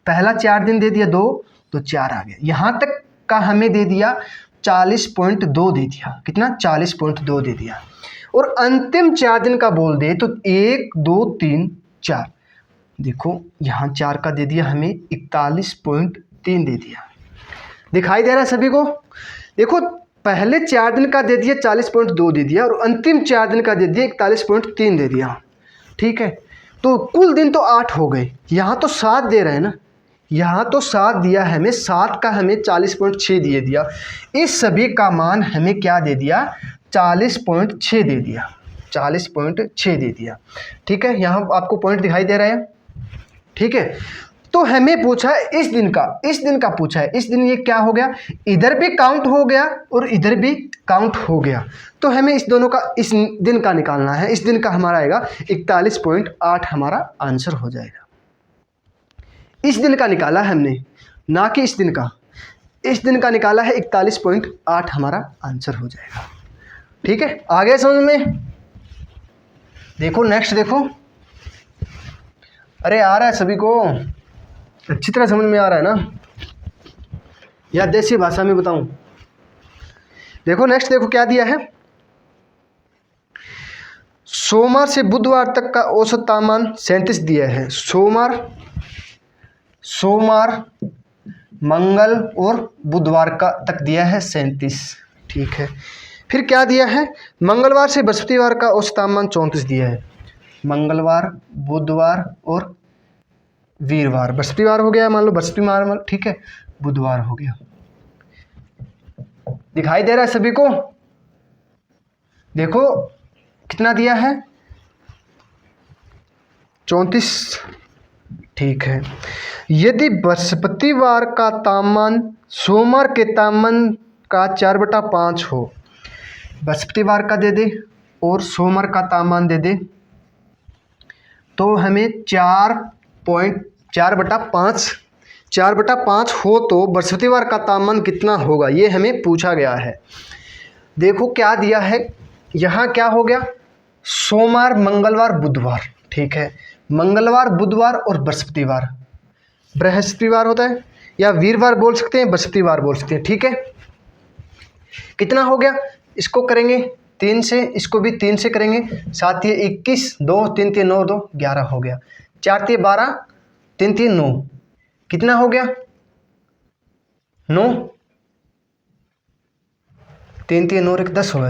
Speaker 1: पहला 4 दिन दे दिया 2 तो 4 आ गया। यहाँ तक का हमें दे दिया 40.2 दे दिया, कितना 40.2 दे दिया। और अंतिम 4 दिन का बोल दे तो 1 2 3 4, देखो यहाँ 4 का दे दिया हमें 41.3 दे दिया। दिखाई दे रहा है सभी को? देखो पहले 4 दिन का दे दिया 40.2 दे दिया और अंतिम 4 दिन का दे दिया 41.3 दे दिया, ठीक है। तो कुल दिन तो 8 हो गए। यहाँ तो 7 दे रहे हैं ना, यहाँ तो 7 दिया हमें, 7 का हमें 40.6 दे दिया। इस सभी का मान हमें क्या दे दिया 40.6 दे दिया, 40.6 दे दिया, ठीक है। यहाँ आपको पॉइंट दिखाई दे रहा है, ठीक है। तो हमें पूछा है इस दिन का पूछा है। इस दिन ये क्या हो गया, इधर भी काउंट हो गया और इधर भी काउंट हो गया। तो हमें इस दोनों का इस दिन का निकालना है। इस दिन का हमारा आएगा 41.8 हमारा आंसर हो जाएगा। इस दिन का निकाला है हमने, ना कि इस दिन का। इस दिन का निकाला है 41.8 हमारा आंसर हो जाएगा, ठीक है। आगे समझ में? देखो नेक्स्ट देखो, अरे आ रहा है सभी को, अच्छी तरह समझ में आ रहा है ना, या देसी भाषा में बताऊं? देखो नेक्स्ट देखो क्या दिया है। सोमवार से बुधवार तक का औसत तापमान 37 दिया है। सोमवार मंगल और बुधवार का तक दिया है 37, ठीक है। फिर क्या दिया है, मंगलवार से बृहस्पतिवार का औसत तापमान 34 दिया है। मंगलवार बुधवार और वीरवार, बृहस्पतिवार हो गया, मान लो बृहस्पतिवार, ठीक है, बुधवार हो गया। दिखाई दे रहा है सभी को? देखो कितना दिया है 34, ठीक है। यदि बृहस्पतिवार का तापमान सोमवार के तापमान का 4/5 हो, बृहस्पतिवार का दे दे और सोमवार का तापमान दे दे, तो हमें 4/5 हो तो बृहस्पतिवार का तापमान कितना होगा, ये हमें पूछा गया है। देखो क्या दिया है, यहाँ क्या हो गया, सोमवार मंगलवार बुधवार, ठीक है। मंगलवार बुधवार और बृहस्पतिवार होता है, या वीरवार बोल सकते हैं, बृहस्पतिवार बोल सकते हैं, ठीक है। कितना हो गया, इसको करेंगे 3 से, इसको भी 3 से करेंगे, 7 ये 21, 2 3 3 9 2 11 हो गया, 4 3 12 3 3 9, कितना हो गया 9, 3 3 9 1 10 हो गया,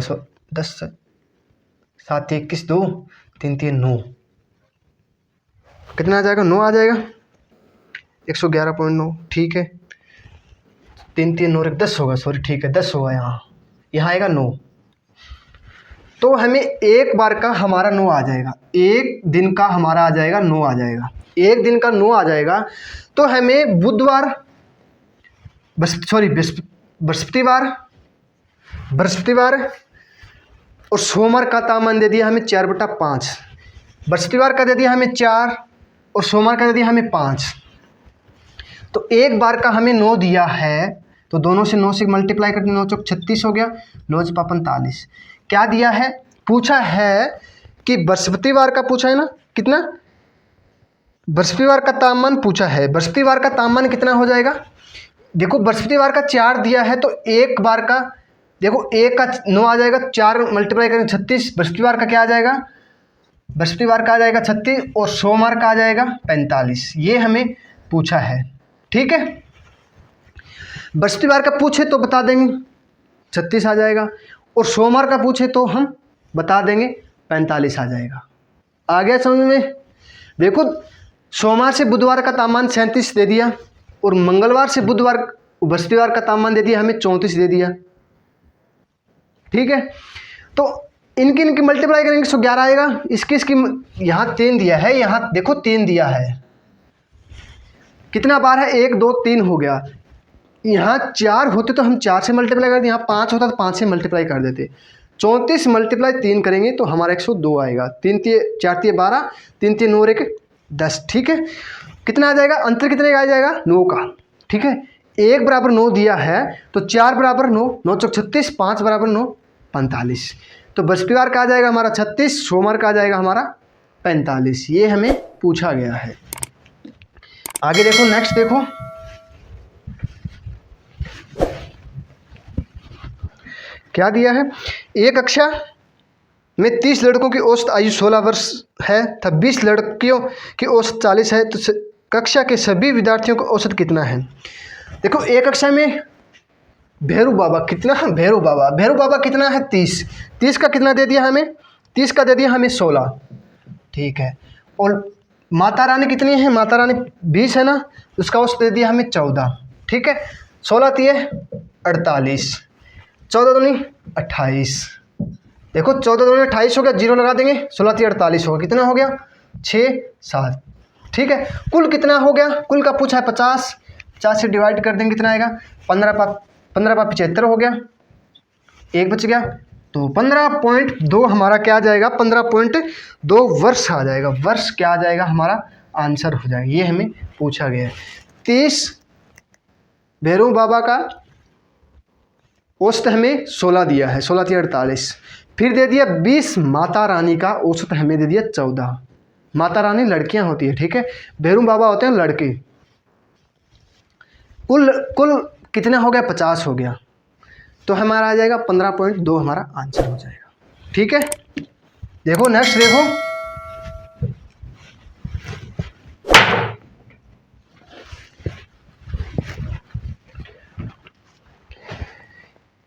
Speaker 1: 10 7 21 2 3 3 9, कितना आ जाएगा 9 आ जाएगा, 111.9, ठीक है। 3 3 9 1 10 होगा, सॉरी, ठीक है 10 होगा, यहाँ आएगा 9। तो हमें एक बार का हमारा 9 आ जाएगा, एक दिन का हमारा आ जाएगा 9 आ जाएगा, एक दिन का 9 आ जाएगा। तो हमें बृहस्पतिवार और सोमवार का तापमान दे दिया हमें 4/5, बृहस्पतिवार का दे दिया हमें 4 और सोमवार का दे दिया हमें 5। तो एक बार का हमें 9 दिया है, तो दोनों से 9 से मल्टीप्लाई करके 9 चौक 36 हो गया, 9 5 45, क्या दिया है पूछा है कि बृहस्पतिवार का पूछा है ना, कितना, बृहस्पतिवार का तापमान पूछा है। बृहस्पतिवार का तापमान कितना हो जाएगा, देखो बृहस्पतिवार का 4 दिया है तो एक बार का, देखो एक का 9 आ जाएगा, 4 मल्टीप्लाई करेंगे 36, बृहस्पतिवार का क्या आ जाएगा, बृहस्पतिवार का आ जाएगा 36 और सोमवार का आ जाएगा 45। ये हमें पूछा है, ठीक है। बृहस्पतिवार का पूछे तो बता देंगे 36 आ जाएगा, और सोमवार का पूछे तो हम बता देंगे 45 आ जाएगा। आ गया समझ में। देखो सोमवार से बुधवार का तापमान 37 दे दिया, और मंगलवार से बुधवार बृहस्पतिवार का तापमान दे दिया हमें 34 दे दिया, ठीक है। तो इनकी मल्टीप्लाई करेंगे 111 आएगा। इसकी यहाँ 3 दिया है, यहाँ देखो 3 दिया है, कितना बार है, 1 2 3 हो गया। यहाँ 4 होते तो हम 4 से मल्टीप्लाई कर देते, यहाँ 5 होता तो 5 से मल्टीप्लाई कर देते। 34 मल्टीप्लाई 3 करेंगे तो हमारा 102 आएगा। 3 3 4 3 12, 3 3 9 1 10, ठीक है। कितना आ जाएगा, अंतर कितने का आ जाएगा, 9 का, ठीक है। 1 बराबर 9 दिया है तो 4 बराबर 9, 9 चौक 36, 5 बराबर 9 45। तो बृहस्पतिवार का आ जाएगा हमारा 36, सोमवार का आ जाएगा हमारा 45। ये हमें पूछा गया है। आगे देखो, नेक्स्ट देखो, क्या दिया है। एक कक्षा में 30 लड़कों की औसत आयु 16 वर्ष है तथा 20 लड़कियों की औसत 40 है, तो कक्षा के सभी विद्यार्थियों का औसत कितना है। देखो एक कक्षा में भैरू बाबा कितना है, भैरू बाबा कितना है 30, 30 का कितना दे दिया हमें, 30 का दे दिया हमें 16, ठीक है। और माता रानी कितनी है, माता रानी 20 है ना, उसका औसत दे दिया हमें 14, ठीक है। 16 3 48, 14 दूनी 28, देखो 14 दूनी 28 हो गया, जीरो लगा देंगे, 16 3 48 होगा, कितना हो गया 6 7, ठीक है। कुल कितना हो गया, कुल का पूछा है 50, 50 से डिवाइड कर देंगे कितना आएगा, 15 पा 75 हो गया, एक बच गया, तो 15.2 हमारा क्या आ जाएगा, 15.2 वर्ष आ जाएगा। वर्ष क्या आ जाएगा, हमारा आंसर हो जाएगा। ये हमें पूछा गया है। 30 भैरू बाबा का औसत हमें 16 दिया है, 16 3 48, फिर दे दिया 20 माता रानी का औसत हमें दे दिया 14। माता रानी लड़कियां होती है, ठीक है, भैरू बाबा होते हैं लड़के। कुल कितना हो गया, 50 हो गया, तो हमारा आ जाएगा 15.2 हमारा आंसर हो जाएगा, ठीक है। देखो नेक्स्ट देखो,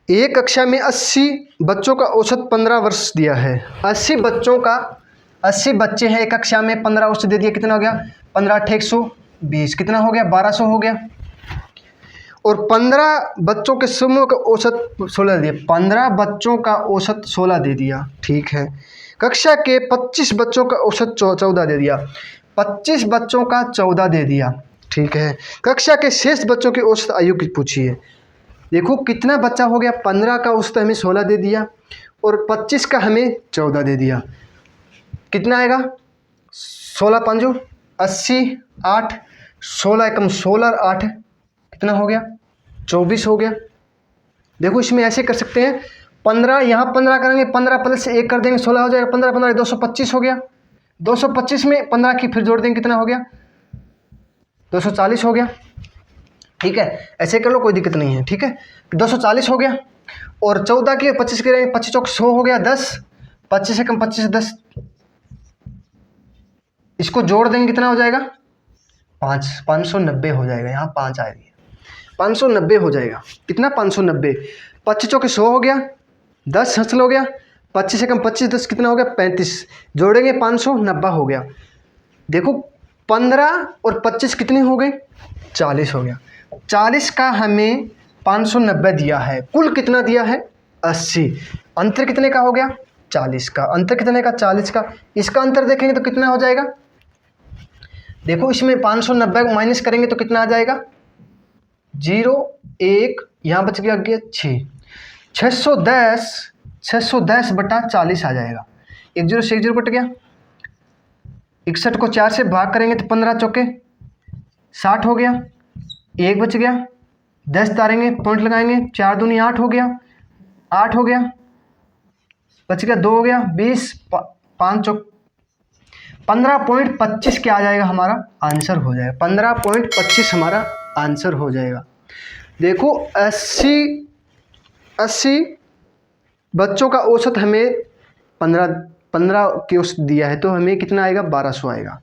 Speaker 1: एक कक्षा में 80 बच्चों का औसत 15 वर्ष दिया है। 80 बच्चे हैं एक कक्षा में, 15 औसत दे दिया, कितना हो गया, 15 8 120, कितना हो गया 1200 हो गया। और 15 बच्चों के समूह का औसत 16 दिया, 15 बच्चों का औसत 16 दे दिया, ठीक है। कक्षा के 25 बच्चों का औसत 14 दे दिया, 25 बच्चों का 14 दे दिया, ठीक है। कक्षा के शेष बच्चों की औसत आयु की पूछिए। देखो कितना बच्चा हो गया, 15 का औसत हमें 16 दे दिया और 25 का हमें 14 दे दिया, कितना आएगा, 16 5 80, 8 16 एकम 16 8 कितना हो गया, 24 हो गया। देखो इसमें ऐसे कर सकते हैं, 15 यहाँ 15 करेंगे, 15 प्लस 1 कर देंगे, 16 हो जाएगा, 15 15 225 हो गया, 225 में 15 की फिर जोड़ देंगे, कितना हो गया 240 हो गया, ठीक है। ऐसे कर लो, कोई दिक्कत नहीं है, ठीक है। 240 हो गया, और 14 की 25 करेंगे, 25 चौक 100 हो गया, 10 25 से कम 25 10, इसको जोड़ देंगे कितना हो जाएगा 590 हो जाएगा, यहाँ 5 आएगी, 590 हो जाएगा, कितना 590, 25 चौके 100 हो गया, 10 हासिल हो गया, 25 से कम 25 10 कितना हो गया 35, जोड़ेंगे 590 हो गया। देखो 15 और 25 कितने हो गए 40 हो गया, 40 का हमें 590 दिया है, कुल कितना दिया है 80, अंतर कितने का हो गया 40 का, अंतर कितने का 40 का, इसका अंतर देखेंगे तो कितना हो जाएगा, देखो इसमें 590 को माइनस करेंगे तो कितना आ जाएगा 0 1, यहाँ बच गया 6, 610 बटा 40 आ जाएगा, 1 0 से 1 0 कट गया, 61 को 4 से भाग करेंगे तो 15 चौके 60 हो गया, 1 बच गया, 10 तारेंगे पॉइंट लगाएंगे, 4 दूनी 8 हो गया, 8 हो गया, बच गया 2 हो गया 20, 5 चौक 15.25 क्या आ जाएगा हमारा आंसर हो जाएगा। 15.25 हमारा आंसर हो जाएगा। देखो 80 बच्चों का औसत हमें 15 के औसत दिया है, तो हमें कितना आएगा 1200 आएगा।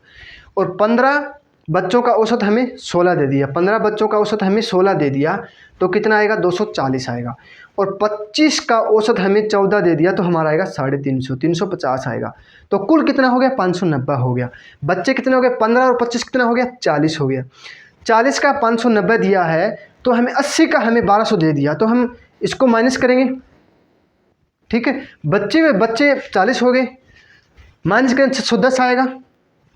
Speaker 1: और 15 बच्चों का औसत हमें 16 दे दिया, 15 बच्चों का औसत हमें 16 दे दिया, तो कितना आएगा 240 आएगा। और 25 का औसत हमें 14 दे दिया, तो हमारा आएगा 350, 350 आएगा। तो कुल कितना हो गया 590 हो गया। बच्चे कितने हो गए 15 और 25 कितना हो गया 40 हो गया। 40 का 590 दिया है, तो हमें 80 का हमें 1200 दे दिया, तो हम इसको माइनस करेंगे। ठीक है, बच्चे 40 हो गए, माइनस करें 610 आएगा।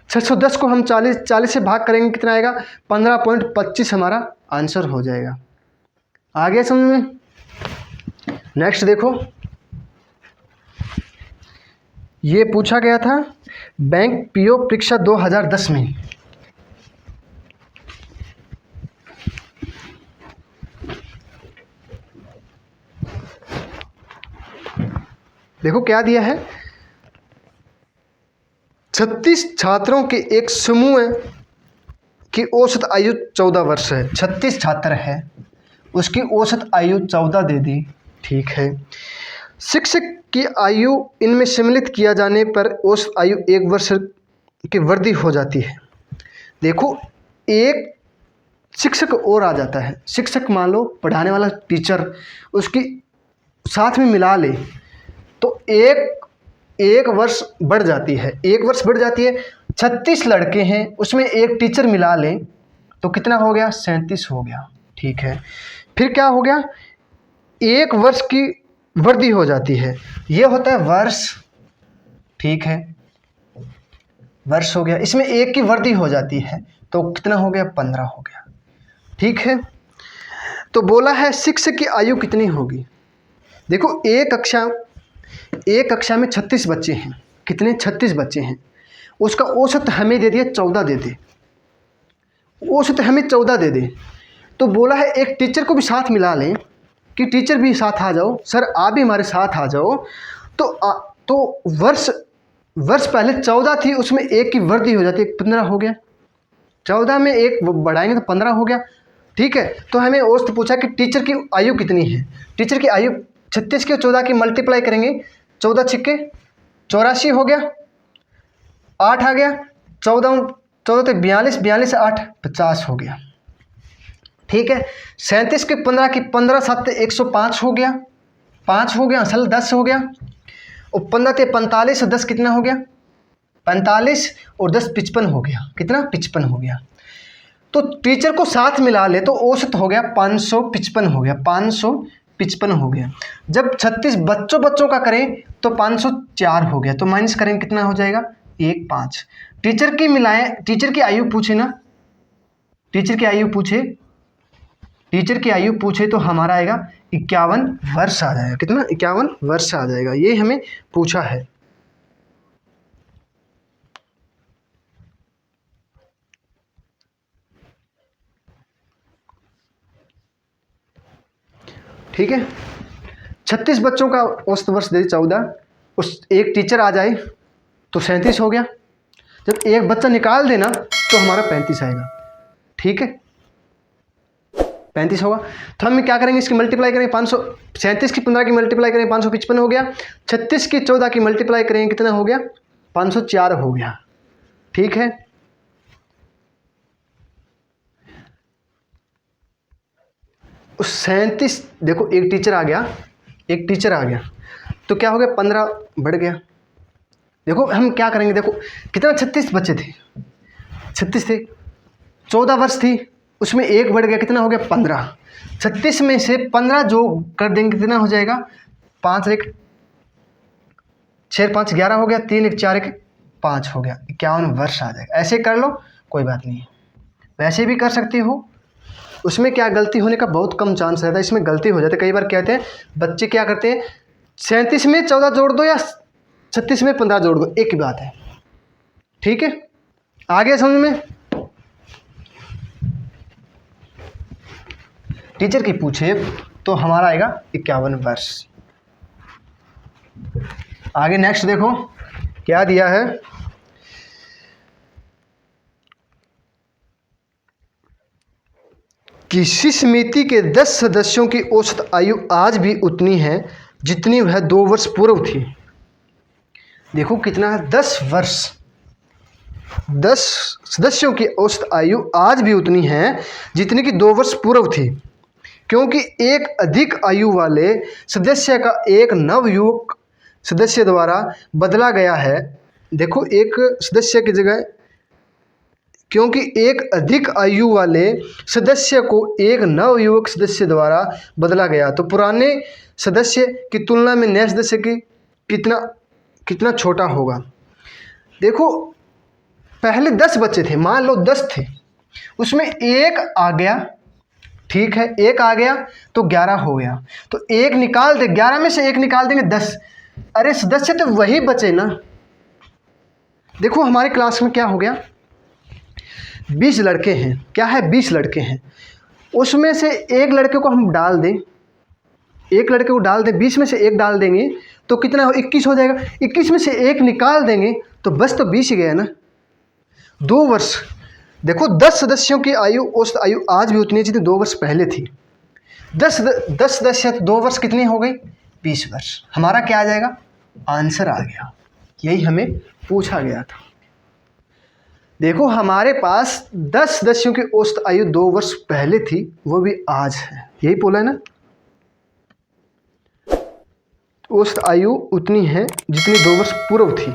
Speaker 1: 610 को हम 40 से भाग करेंगे, कितना आएगा 15.25 हमारा आंसर हो जाएगा। आ गया समझ में। नेक्स्ट देखो, ये पूछा गया था बैंक पीओ परीक्षा 2010 में। देखो क्या दिया है, 36 छात्रों के एक समूह की औसत आयु 14 वर्ष है। 36 छात्र है, उसकी औसत आयु 14 दे दी। ठीक है, शिक्षक की आयु इनमें सम्मिलित किया जाने पर औसत आयु 1 वर्ष की वृद्धि हो जाती है। देखो एक शिक्षक और आ जाता है, शिक्षक मान लो पढ़ाने वाला टीचर, उसकी साथ में मिला ले तो एक वर्ष बढ़ जाती है, 1 वर्ष बढ़ जाती है। 36 लड़के हैं, उसमें एक टीचर मिला लें तो कितना हो गया 37 हो गया। ठीक है, फिर क्या हो गया 1 वर्ष की वृद्धि हो जाती है, ये होता है वर्ष। ठीक है, वर्ष हो गया, इसमें 1 की वृद्धि हो जाती है तो कितना हो गया 15 हो गया। ठीक है, तो बोला है शिक्षक की आयु कितनी होगी। देखो एक कक्षा में 36 बच्चे हैं, कितने 36 बच्चे हैं, उसका औसत हमें दे दिया 14 दे दे, औसत हमें 14 दे दे। तो बोला है एक टीचर को भी साथ मिला लें कि टीचर भी साथ आ जाओ, सर आप भी हमारे साथ आ जाओ। तो वर्ष पहले 14 थी, उसमें 1 की वृद्धि हो जाती है, 15 हो गया। 14 में 1 बढ़ाएंगे तो 15 हो गया। ठीक है, तो हमें औसत पूछा कि टीचर की आयु कितनी है। टीचर की आयु 36 के 14 की मल्टीप्लाई करेंगे, 14 छिक्के 84 हो गया, 8 आ गया, 14 तो 42, 42 से 8 50 हो गया। ठीक है, 37 के 15 की 15 7 105 हो गया, 5 हो गया, असल 10 हो गया। और 15 थे 45 और 10 कितना हो गया 45 और 10 55 हो गया, कितना 55 हो गया। तो टीचर को साथ मिला ले तो औसत हो गया 555 हो गया, 555 हो गया। जब 36 बच्चों का करें तो 504 हो गया, तो माइनस करें कितना हो जाएगा 1 5। टीचर की मिलाएं, टीचर की आयु पूछे ना, टीचर की आयु पूछे तो हमारा आएगा 51 वर्ष आ जाएगा, कितना 51 वर्ष आ जाएगा, ये हमें पूछा है। ठीक है, 36 बच्चों का औसत वर्ष दे 14, उस एक टीचर आ जाए तो 37 हो गया। जब एक बच्चा निकाल देना तो हमारा 35 आएगा। ठीक है, 35 होगा। तो हम क्या करेंगे, इसकी मल्टीप्लाई करेंगे 500, 37 की 15 की मल्टीप्लाई करेंगे 555 हो गया। 36 की 14 की मल्टीप्लाई करेंगे कितना हो गया 504 हो गया। ठीक है, उस 37 देखो एक टीचर आ गया तो क्या हो गया 15 बढ़ गया। देखो हम क्या करेंगे, देखो कितना 36 बच्चे थे, 36 थे, 14 वर्ष थी, उसमें 1 बढ़ गया, कितना हो गया 15। 36 में से 15 जो कर देंगे कितना हो जाएगा 5 1 6 5 11 हो गया, 3 1 4 1 5 हो गया, 51 वर्ष आ जाएगा। ऐसे कर लो कोई बात नहीं है, वैसे भी कर सकते हो, उसमें क्या गलती होने का बहुत कम चांस रहता है, इसमें गलती हो जाती है। कई बार कहते हैं बच्चे क्या करते हैं 37 में 14 जोड़ दो या 36 में 15 जोड़ दो, एक ही बात है। ठीक है, आगे समझ में। टीचर की पूछे तो हमारा आएगा 51 वर्ष। आगे नेक्स्ट देखो क्या दिया है। किसी समिति के 10 सदस्यों की औसत आयु आज भी उतनी है जितनी वह 2 वर्ष पूर्व थी। देखो कितना है, 10 वर्ष। 10 सदस्यों की औसत आयु आज भी उतनी है जितनी कि 2 वर्ष पूर्व थी, क्योंकि एक अधिक आयु वाले सदस्य का एक नवयुवक सदस्य द्वारा बदला गया है। देखो एक सदस्य की जगह, क्योंकि एक अधिक आयु वाले सदस्य को एक नवयुवक सदस्य द्वारा बदला गया, तो पुराने सदस्य की तुलना में नए सदस्य की कितना छोटा होगा। देखो पहले 10 बच्चे थे, मान लो 10 थे, उसमें एक आ गया, ठीक है, एक आ गया तो 11 हो गया, तो एक निकाल दे, 11 में से एक निकाल देंगे 10। अरे सदस्य तो वही बचे ना। देखो हमारी क्लास में क्या हो गया, 20 लड़के हैं, क्या है 20 लड़के हैं, उसमें से एक लड़के को हम डाल दें, एक लड़के को डाल दें, 20 में से एक डाल देंगे तो कितना हो, 21 हो जाएगा। 21 में से एक निकाल देंगे तो बस तो 20 ही गया ना, 2 वर्ष। देखो 10 सदस्यों की आयु, औसत आयु आज भी उतनी है जितनी 2 वर्ष पहले थी। 10 सदस्य, 2 वर्ष कितनी हो गई, 20 वर्ष। हमारा क्या आ जाएगा, आंसर आ गया। यही हमें पूछा गया था। देखो हमारे पास 10 सदस्यों की औसत आयु 2 वर्ष पहले थी, वो भी आज है, यही बोला है ना। औसत आयु उतनी है जितनी 2 वर्ष पूर्व थी,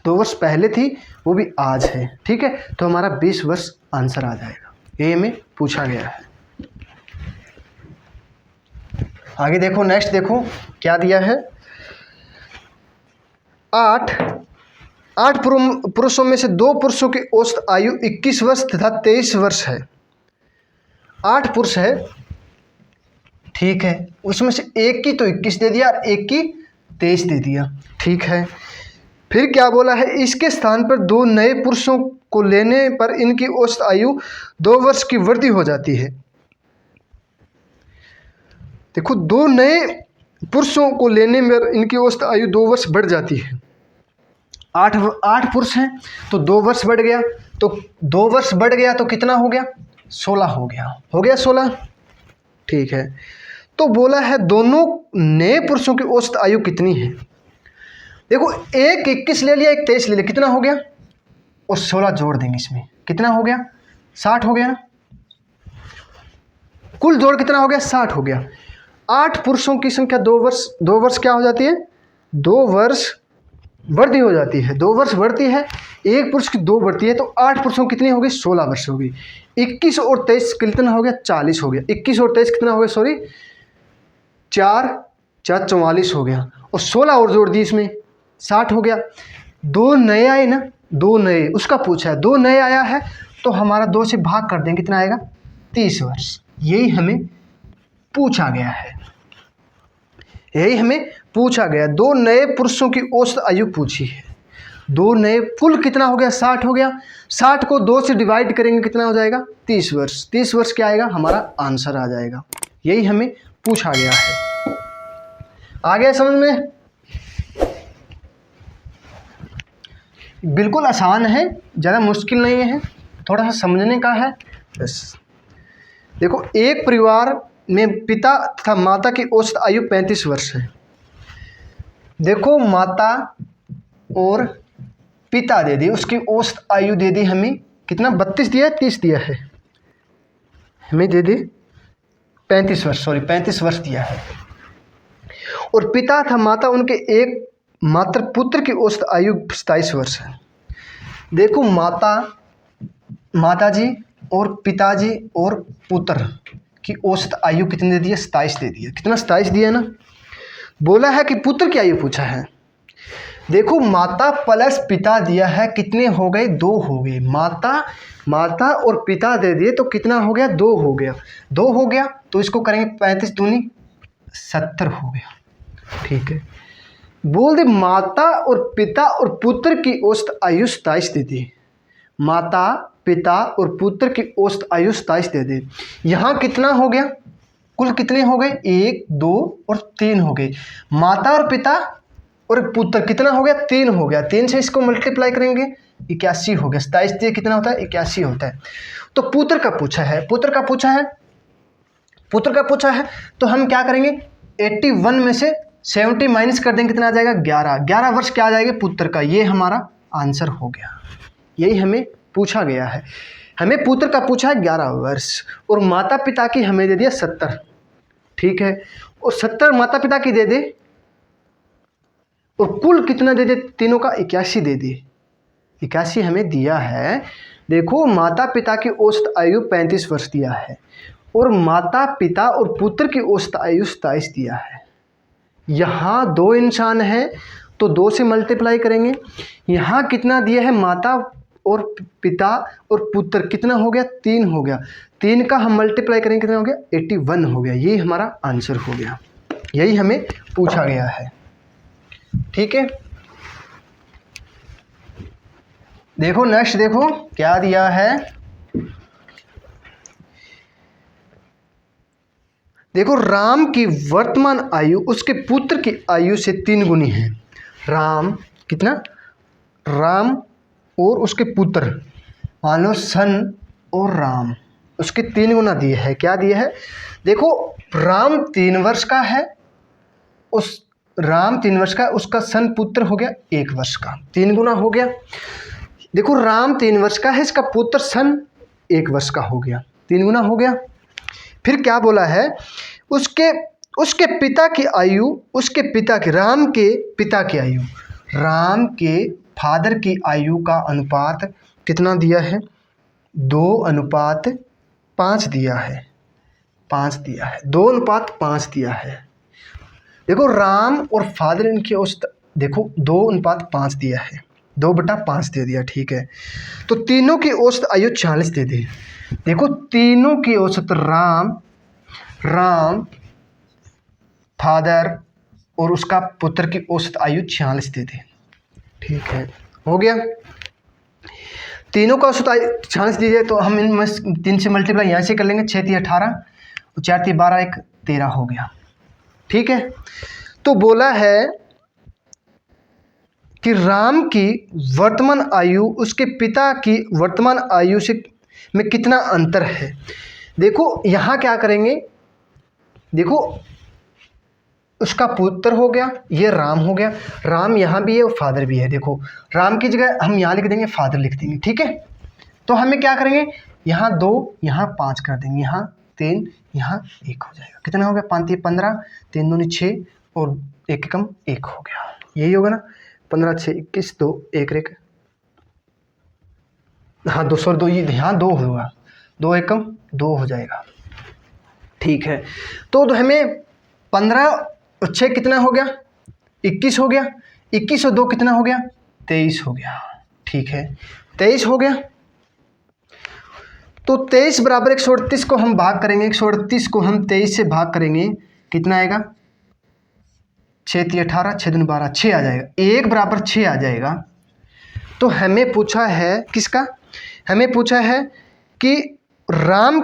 Speaker 1: 2 वर्ष पहले थी, वो भी आज है, ठीक है। तो हमारा 20 वर्ष आंसर आ जाएगा, ये हमें पूछा गया है। आगे देखो, नेक्स्ट देखो क्या दिया है। 8 पुरुषों में से 2 पुरुषों की औसत आयु 21 वर्ष तथा 23 वर्ष है। 8 पुरुष है, ठीक है, उसमें से एक की तो 21 दे दिया और एक की 23 दे दिया, ठीक है। फिर क्या बोला है, इसके स्थान पर 2 नए पुरुषों को लेने पर इनकी औसत आयु 2 वर्ष की वृद्धि हो जाती है। देखो 2 नए पुरुषों को लेने में इनकी औसत आयु 2 वर्ष बढ़ जाती है। 8 पुरुष हैं तो 2 वर्ष बढ़ गया, तो 2 वर्ष बढ़ गया तो कितना हो गया, 16 हो गया 16, ठीक है। तो बोला है दोनों नए पुरुषों की औसत आयु कितनी है। देखो एक 21 ले लिया, एक 23 ले लिया, कितना हो गया, और 16 जोड़ देंगे इसमें, कितना हो गया, 60 हो गया ना। कुल जोड़ कितना हो गया, 60 हो गया। 8 पुरुषों की संख्या 2 वर्ष क्या हो जाती है, 2 वर्ष वृद्धि हो जाती है, 2 वर्ष बढ़ती है, एक पुरुष की 2 बढ़ती है, तो 8 पुरुषों कितनी हो गई, 16 वर्ष हो गई। 21 और 23 कितना हो गया, 40 हो गया। 21 और 23 कितना हो गया, सॉरी 4 44 हो गया, और 16 और जोड़ दी इसमें, 60 हो गया। 2 नए आए ना, 2 नए, उसका पूछा है, 2 नए आया है तो हमारा 2 से भाग कर देंगे, कितना आएगा, 30 वर्ष। यही हमें पूछा गया है, यही हमें पूछा गया। 2 नए पुरुषों की औसत आयु पूछी है, 2 नए, कुल कितना हो गया, 60 हो गया। 60 को 2 से डिवाइड करेंगे, कितना हो जाएगा, 30 वर्ष। 30 वर्ष क्या आएगा, हमारा आंसर आ जाएगा। यही हमें पूछा गया है। आ गया समझ में, बिल्कुल आसान है, ज़्यादा मुश्किल नहीं है, थोड़ा सा समझने का है बस। देखो एक परिवार में पिता तथा माता की औसत आयु 35 वर्ष है। देखो माता और पिता दे दी, उसकी औसत आयु दे दी हमें, कितना 32 दिया है, 30 दिया है, हमें दे दी 35 वर्ष, सॉरी 35 वर्ष दिया है। और पिता तथा माता, उनके एक मात्र पुत्र की औसत आयु 27 वर्ष है। देखो माता जी और पिताजी और पुत्र की औसत आयु कितनी दे दी है, 27 दे दी है, कितना 27 दिया ना। बोला है कि पुत्र की आयु पूछा है। देखो माता प्लस पिता दिया है, कितने हो गए, 2 हो गए। माता और पिता दे दिए तो कितना हो गया, 2 हो गया। 2 हो गया तो इसको करेंगे 35 दूनी 70 हो गया, ठीक है। बोल दे माता और पिता और पुत्र की औसत आयु 27 दे दी। माता, पिता और पुत्र की औसत आयु 27 दे दी। यहाँ कितना हो गया, कुल कितने हो गए, 1 2 और 3 हो गए। माता और पिता और पुत्र कितना हो गया, 3 हो गया, 3 से इसको मल्टीप्लाई करेंगे 81 हो गया। 27 दिए कितना होता है, 81 होता है। तो पुत्र का पूछा है, पुत्र का पूछा है, पुत्र का पूछा है, तो हम क्या करेंगे, 81 में से 70 माइनस कर देंगे, कितना आ जाएगा 11। 11 वर्ष क्या आ जाएगा पुत्र का, ये हमारा आंसर हो गया। यही हमें पूछा गया है। हमें पुत्र का पूछा है 11 वर्ष और माता पिता की हमें दे दिया 70, ठीक है, और 70 माता पिता की दे दे और कुल कितना दे दे, तीनों का 81 दे दे। 81 हमें दिया है। देखो माता पिता की औसत आयु 35 वर्ष दिया है और माता पिता और पुत्र की औसत आयु 27 दिया है। यहाँ 2 इंसान हैं तो 2 से मल्टीप्लाई करेंगे। यहाँ कितना दिया है, माता और पिता और पुत्र कितना हो गया, 3 हो गया। 3 का हम मल्टीप्लाई करेंगे कितना हो गया, 81 हो गया। ये हमारा आंसर हो गया। यही हमें पूछा गया है, ठीक है। देखो नेक्स्ट, देखो क्या दिया है। देखो राम की वर्तमान आयु उसके पुत्र की आयु से 3 गुनी है। राम कितना, राम और उसके पुत्र, मान लो सन और राम, उसके 3 गुना दिए है। क्या दिए है, देखो राम 3 वर्ष का है, उस राम 3 वर्ष का है, उसका सन पुत्र हो गया 1 वर्ष का, 3 गुना हो गया। देखो राम 3 वर्ष का है, इसका पुत्र सन 1 वर्ष का हो गया, 3 गुना हो गया। फिर क्या बोला है, उसके पिता की आयु, उसके पिता की, राम के पिता की आयु, राम के फादर की आयु का अनुपात कितना दिया है, 2:5 दिया है, 5 दिया है, 2:5 दिया है। देखो राम और फादर इनकी औसत देखो 2:5 दिया है, 2/5 दे दिया, ठीक है। तो तीनों की औसत आयु 40 दे दी। देखो तीनों की औसत, राम फादर और उसका पुत्र की औसत आयु 46 दे दे, ठीक है, हो गया। तीनों का औसत आयु 46 दीजिए तो हम इनमें 3 से मल्टीप्लाई यहाँ से कर लेंगे, 6 3 18 और 4 3 12 1 13 हो गया, ठीक है। तो बोला है कि राम की वर्तमान आयु उसके पिता की वर्तमान आयु से में कितना अंतर है। देखो यहाँ क्या करेंगे, देखो उसका पुत्र हो गया, ये राम हो गया, राम यहाँ भी है और फादर भी है। देखो राम की जगह हम यहाँ लिख देंगे, फादर लिख देंगे, ठीक है। तो हमें क्या करेंगे, यहाँ 2 यहाँ 5 कर देंगे, यहाँ 3 यहाँ 1 हो जाएगा। कितना हो गया, 5 3 15, 3 2 6 और 1 कम 1 हो गया। यही होगा ना, 15 6 21 2 1 1, हाँ 2 2 यहाँ 2 होगा, 2 1 कम 2 हो जाएगा, ठीक है। तो हमें 15 और 6 कितना हो गया, 21 हो गया, 21 और 2 कितना हो गया, 23 हो गया, ठीक है, 23 हो गया। तो 23 बराबर 138 को हम भाग करेंगे, 138 को हम 23 से भाग करेंगे, कितना आएगा, 6 3 18 6 2 12, 6 आ जाएगा, 1 बराबर 6 आ जाएगा। तो हमें पूछा है किसका, हमें पूछा है कि राम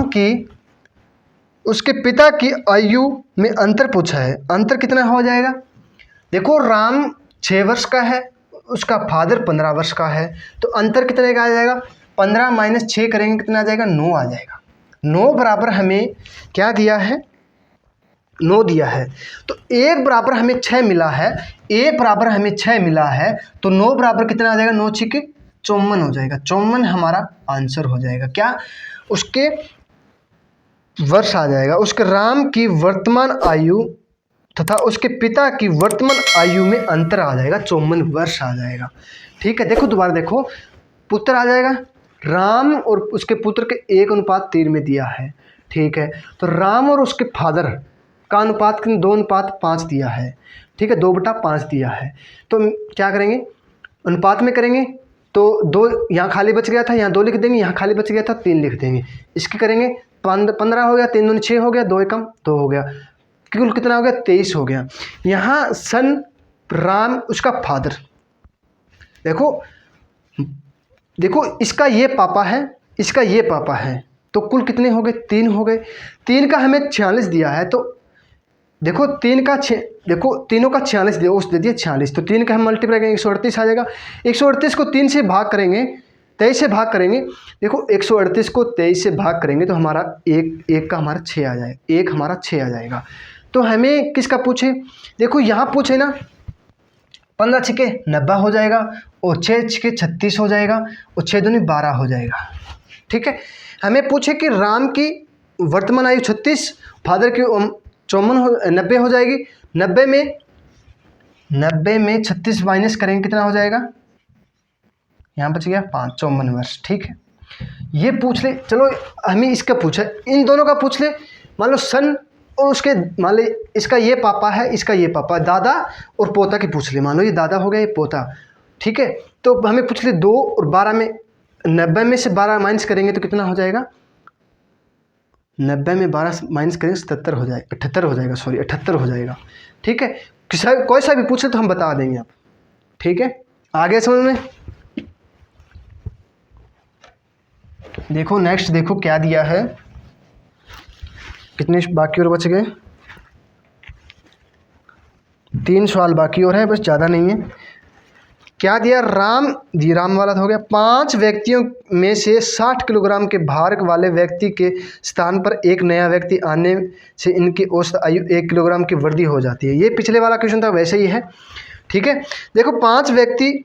Speaker 1: की उसके पिता की आयु में अंतर पूछा है। अंतर कितना हो जाएगा, देखो राम 6 वर्ष का है, उसका फादर 15 वर्ष का है, तो अंतर कितने का आ जाएगा, 15 माइनस 6 करेंगे कितना आ जाएगा, 9 आ जाएगा। 9 बराबर हमें क्या दिया है, 9 दिया है। तो 1 बराबर हमें 6 मिला है, 1 बराबर हमें 6 मिला है, तो 9 बराबर कितना आ जाएगा, 9 6 54 हो जाएगा। 54 हमारा आंसर हो जाएगा। क्या, उसके वर्ष आ जाएगा। उसके राम की वर्तमान आयु तथा उसके पिता की वर्तमान आयु में अंतर आ जाएगा, 54 वर्ष आ जाएगा, ठीक है। देखो दोबारा देखो, पुत्र आ जाएगा, राम और उसके पुत्र के 1:3 में दिया है, ठीक है। तो राम और उसके फादर का अनुपात 2:5 दिया है, ठीक है, 2/5 दिया है। तो क्या करेंगे, अनुपात में करेंगे तो 2 यहाँ खाली बच गया था, यहाँ 2 लिख देंगे, यहाँ खाली बच गया था 3 लिख देंगे। इसकी करेंगे 15 हो गया, 3 2 6 हो गया, 2 1 2 हो गया, कुल कितना हो गया, 23 हो गया। यहाँ सन राम उसका फादर, देखो इसका ये पापा है, इसका ये पापा है, तो कुल कितने हो गए, 3 हो गए। 3 का हमें 46 दिया है, तो देखो 3 का 6, देखो तीनों का 46 दे, उस दे दिया 46, तो 3 का हम मल्टीप्लाई करेंगे 138 आ जाएगा। 138 को 3 से भाग करेंगे, 23 से भाग करेंगे। देखो 138 को 23 से भाग करेंगे तो हमारा एक का हमारा 6 आ जाएगा, एक हमारा 6 आ जाएगा। तो हमें किसका पूछे, देखो यहाँ पूछे ना 15 छिके 90 हो जाएगा, और 6 छिके 36 हो जाएगा, और 6 दूनी 12 हो जाएगा। ठीक है, हमें पूछे कि राम की वर्तमान आयु 36, फादर की 90 हो जाएगी। 90 में 36 माइनस करेंगे कितना हो जाएगा, यहाँ बच गया 5, 54 वर्ष। ठीक है, ये पूछ ले। चलो हमें इसका पूछा, इन दोनों का पूछ ले। मान लो सन और उसके, मान लो इसका ये पापा है, इसका ये पापा, दादा और पोता की पूछ ले। मान लो ये दादा हो गया, ये पोता। ठीक है, तो हमें पूछ ले 2 और 12 में, 90 में से 12 माइनस करेंगे तो कितना हो जाएगा, 90 में 12 माइनस करेंगे 77 हो जाएगा, 78 हो जाएगा, सॉरी 78 हो जाएगा। ठीक है, कोई सा भी पूछे तो हम बता देंगे आप। ठीक है, आगे समझ में। देखो नेक्स्ट, देखो क्या दिया है, कितने बाकी और बच गए, 3 सवाल बाकी और है, बस ज़्यादा नहीं है। क्या दिया, राम वाला तो हो गया। 5 व्यक्तियों में से 60 किलोग्राम के भार वाले व्यक्ति के स्थान पर एक नया व्यक्ति आने से इनकी औसत आयु 1 किलोग्राम की वृद्धि हो जाती है। ये पिछले वाला क्वेश्चन था, वैसे ही है। ठीक है, देखो 5 व्यक्ति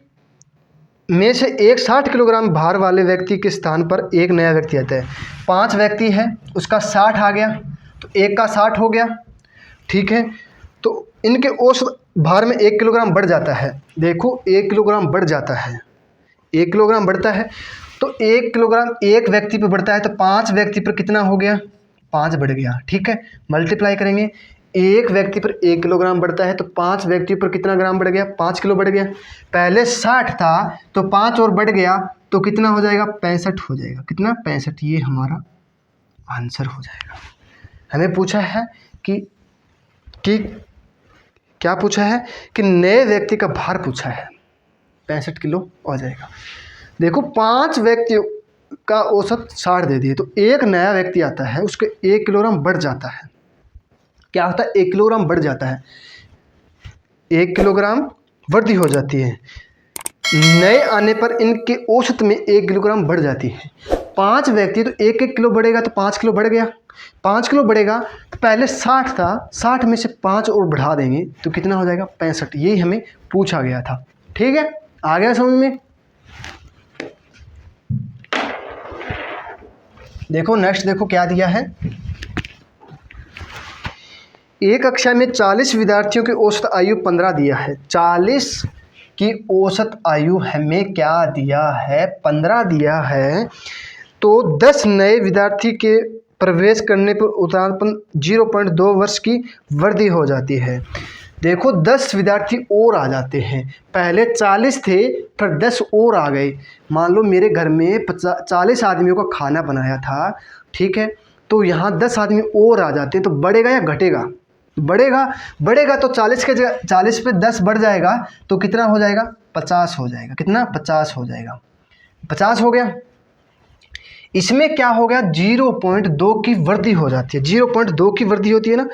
Speaker 1: में से एक 60 किलोग्राम भार वाले व्यक्ति के स्थान पर एक नया व्यक्ति आता है। 5 व्यक्ति है, उसका 60 आ गया, तो एक का 60 हो गया। ठीक है, तो इनके औसत भार में 1 किलोग्राम बढ़ जाता है। देखो 1 किलोग्राम बढ़ जाता है, 1 किलोग्राम बढ़ता है, तो 1 किलोग्राम एक व्यक्ति पर बढ़ता है, तो 5 व्यक्ति पर कितना हो गया, 5 बढ़ गया। ठीक है, मल्टीप्लाई करेंगे, एक व्यक्ति पर 1 किलोग्राम बढ़ता है, तो 5 व्यक्ति पर कितना ग्राम बढ़ गया, 5 किलो बढ़ गया। पहले 60 था तो 5 और बढ़ गया, तो कितना हो जाएगा, 65 हो जाएगा। कितना, 65। ये हमारा आंसर हो जाएगा। हमें पूछा है कि क्या पूछा है, कि नए व्यक्ति का भार पूछा है, 65 किलो हो जाएगा। देखो 5 व्यक्तियों का औसत 60 दे दिए, तो एक नया व्यक्ति आता है, उसके 1 किलोग्राम बढ़ जाता है। क्या होता है, 1 किलोग्राम बढ़ जाता है, 1 किलोग्राम वृद्धि हो जाती है। नए आने पर इनके औसत में 1 किलोग्राम बढ़ जाती है। 5 व्यक्ति तो 1-1 किलो बढ़ेगा, तो 5 किलो बढ़ गया। 5 किलो बढ़ेगा, तो पहले 60 था, 60 में से 5 और बढ़ा देंगे तो कितना हो जाएगा, 65। यही हमें पूछा गया था। ठीक है, आ गया समझ में। देखो नेक्स्ट, देखो क्या दिया है। एक कक्षा में 40 विद्यार्थियों की औसत आयु 15 दिया है। 40 की औसत आयु हमें क्या दिया है, 15 दिया है। तो 10 नए विद्यार्थी के प्रवेश करने पर उत्पादन 0.2 वर्ष की वृद्धि हो जाती है। देखो 10 विद्यार्थी और आ जाते हैं, पहले 40 थे फिर 10 और आ गए। मान लो मेरे घर में 40 आदमियों का खाना बनाया था, ठीक है, तो यहाँ 10 आदमी और आ जाते हैं, तो बढ़ेगा या घटेगा, बढ़ेगा तो 40 के 40 पे 10 बढ़ जाएगा, तो कितना हो जाएगा, 50 हो जाएगा। कितना, 50 हो जाएगा। 50 हो गया। इसमें क्या हो गया, 0.2 की वृद्धि हो जाती है। 0.2 की वृद्धि होती है ना,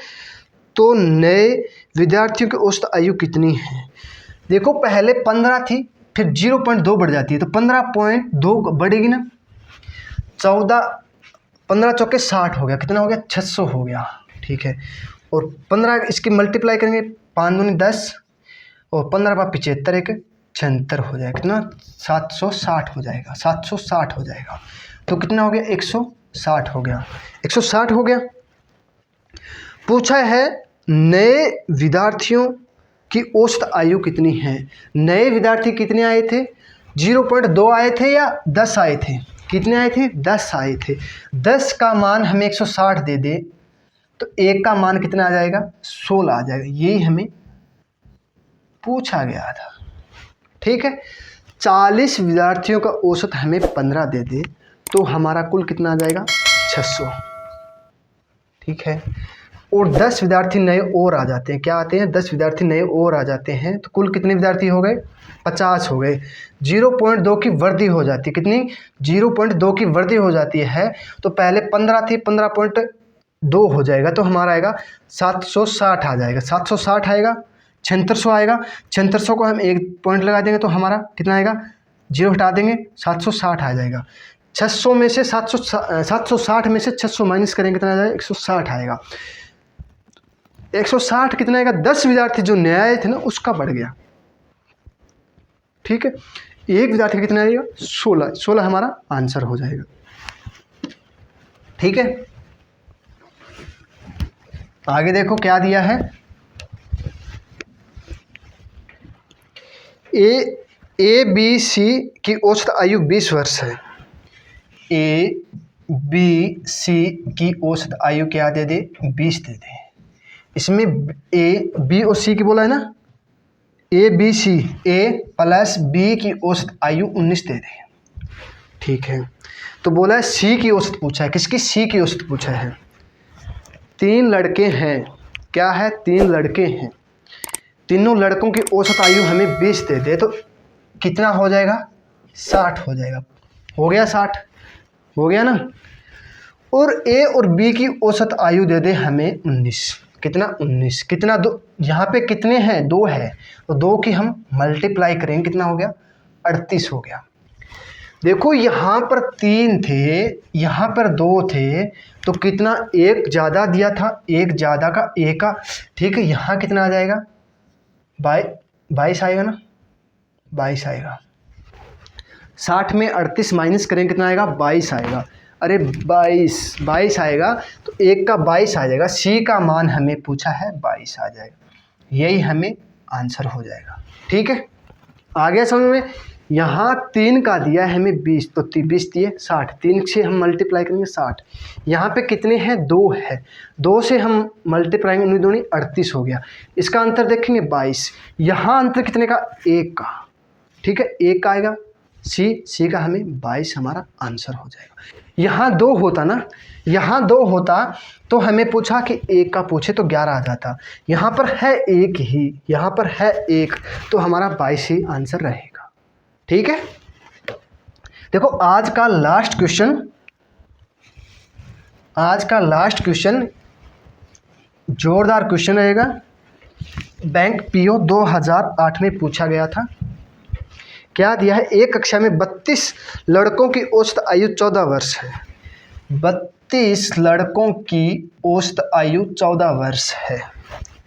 Speaker 1: तो नए विद्यार्थियों की औसत आयु कितनी है। देखो पहले 15 थी, फिर 0.2 बढ़ जाती है, तो 15.2 बढ़ेगी ना। 14 15 चौके 60 हो गया, कितना हो गया, 600 हो गया। ठीक है, और 15 इसकी मल्टीप्लाई करेंगे, 5 दूनी 10 और 15 का 75 एक 76 हो जाएगा। कितना, 760 हो जाएगा। 760 हो जाएगा, तो कितना हो गया, 160 हो गया। 160 हो गया। पूछा है नए विद्यार्थियों की औसत आयु कितनी है। नए विद्यार्थी कितने आए थे, 0.2 आए थे या 10 आए थे, कितने आए थे, 10 आए थे। 10 का मान हमें 160 दे दे तो 1 का मान कितना आ जाएगा, 16 आ जाएगा। यही हमें पूछा गया था। ठीक है, 40 विद्यार्थियों का औसत हमें 15 दे दे तो हमारा कुल कितना आ जाएगा, 600। ठीक है, और 10 विद्यार्थी नए और आ जाते हैं। क्या आते हैं, 10 विद्यार्थी नए और आ जाते हैं, तो कुल कितने विद्यार्थी हो गए, 50 हो गए। 0.2 की वृद्धि हो जाती है। कितनी, 0.2 की वृद्धि हो जाती है। तो पहले 15 थी, 15 2 हो जाएगा तो हमारा आएगा 760 आ जाएगा। 760 आएगा, 7600 आएगा। 7600 को हम एक पॉइंट लगा देंगे तो हमारा कितना आएगा, 0 हटा देंगे, 760 आ जाएगा। 600 में से 760 में से 600 माइनस करेंगे कितना आ जाएगा, 160 आएगा। 160 कितना आएगा, 10 विद्यार्थी जो नए आए थे ना उसका बढ़ गया। ठीक है, एक विद्यार्थी का कितना आएगा, 16 हमारा आंसर हो जाएगा। ठीक है, आगे देखो क्या दिया है। ए बी सी की औसत आयु 20 वर्ष है। ए बी सी की औसत आयु क्या दे दे, 20 दे दे। इसमें ए बी और सी की बोला है ना, A B C, A plus B की औसत आयु 19 दे दे। ठीक है, तो बोला है सी की औसत पूछा है। किसकी, सी की औसत पूछा है। 3 लड़के हैं, क्या है, 3 लड़के हैं। तीनों लड़कों की औसत आयु हमें 20 दे दे तो कितना हो जाएगा, 60 हो जाएगा। हो गया 60, हो गया ना। और ए और बी की औसत आयु दे दे हमें 19। कितना, 19। कितना, 2, यहाँ पे कितने हैं, 2 है तो 2 की हम मल्टीप्लाई करेंगे, कितना हो गया, 38 हो गया। देखो यहाँ पर 3 थे, यहाँ पर 2 थे तो कितना, एक ज़्यादा दिया था, एक ज़्यादा का एक का। ठीक है, यहाँ कितना आ जाएगा, 22 आएगा ना, 22 आएगा। 60 में 38 माइनस करेंगे कितना आएगा, 22 आएगा। अरे 22 आएगा तो एक का 22 आ जाएगा। सी का मान हमें पूछा है, 22 आ जाएगा। यही हमें आंसर हो जाएगा। ठीक है, आ गया समझ में। यहाँ 3 का दिया है हमें 20 तो 20 दिए 60, 3 से हम मल्टीप्लाई करेंगे 60। यहाँ पे कितने हैं, 2 है, 2 से हम मल्टीप्लाई करेंगे 2 38 हो गया। इसका अंतर देखेंगे 22। यहाँ अंतर कितने का, 1 का। ठीक है, 1 का आएगा। सी का हमें 22 हमारा आंसर हो जाएगा। यहाँ 2 होता ना, यहाँ 2 होता तो हमें पूछा कि 1 का पूछे तो 11 आ जाता। यहाँ पर है 1 ही, यहाँ पर है 1 तो हमारा 22 ही आंसर रहेगा। ठीक है, देखो आज का लास्ट क्वेश्चन जोरदार क्वेश्चन रहेगा। बैंक पीओ 2008 में पूछा गया था। क्या दिया है, एक कक्षा में 32 लड़कों की औसत आयु 14 वर्ष है। 32 लड़कों की औसत आयु 14 वर्ष है।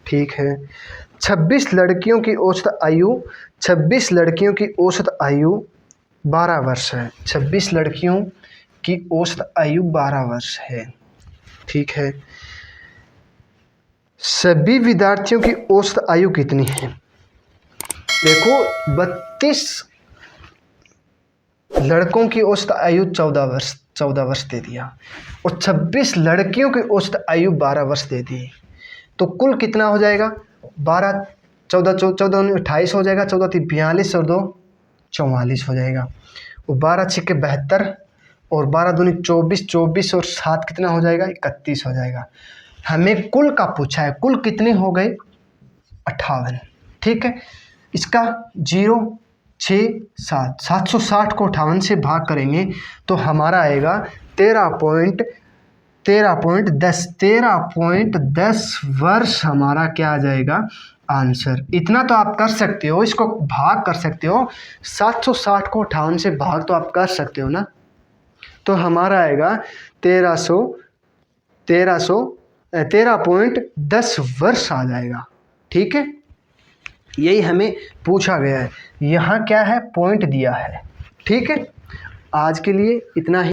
Speaker 1: ठीक है, 26 लड़कियों की औसत आयु 12 वर्ष है। 26 लड़कियों की औसत आयु 12 वर्ष है। ठीक है, सभी विद्यार्थियों की औसत आयु कितनी है। देखो 32 लड़कों की औसत आयु 14 वर्ष दे दिया और 26 लड़कियों की औसत आयु 12 वर्ष दे दी तो कुल कितना हो जाएगा, 12 14 28 हो जाएगा। 14 3 42 और 2 44 हो जाएगा। और 12 6 के 72 और 12 दूनी 24 और 7 कितना हो जाएगा, 31 हो जाएगा। हमें कुल का पूछा है, कुल कितने हो गए, 58। ठीक है, इसका 0 6 7 760 को 58 से भाग करेंगे तो हमारा आएगा 13.10 वर्ष हमारा क्या आ जाएगा, आंसर। इतना तो आप कर सकते हो, इसको भाग कर सकते हो। 760 को 58 से भाग तो आप कर सकते हो ना, तो हमारा आएगा 13.10 वर्ष आ जाएगा। ठीक है, यही हमें पूछा गया है। यहाँ क्या है, पॉइंट दिया है। ठीक है, आज के लिए इतना ही।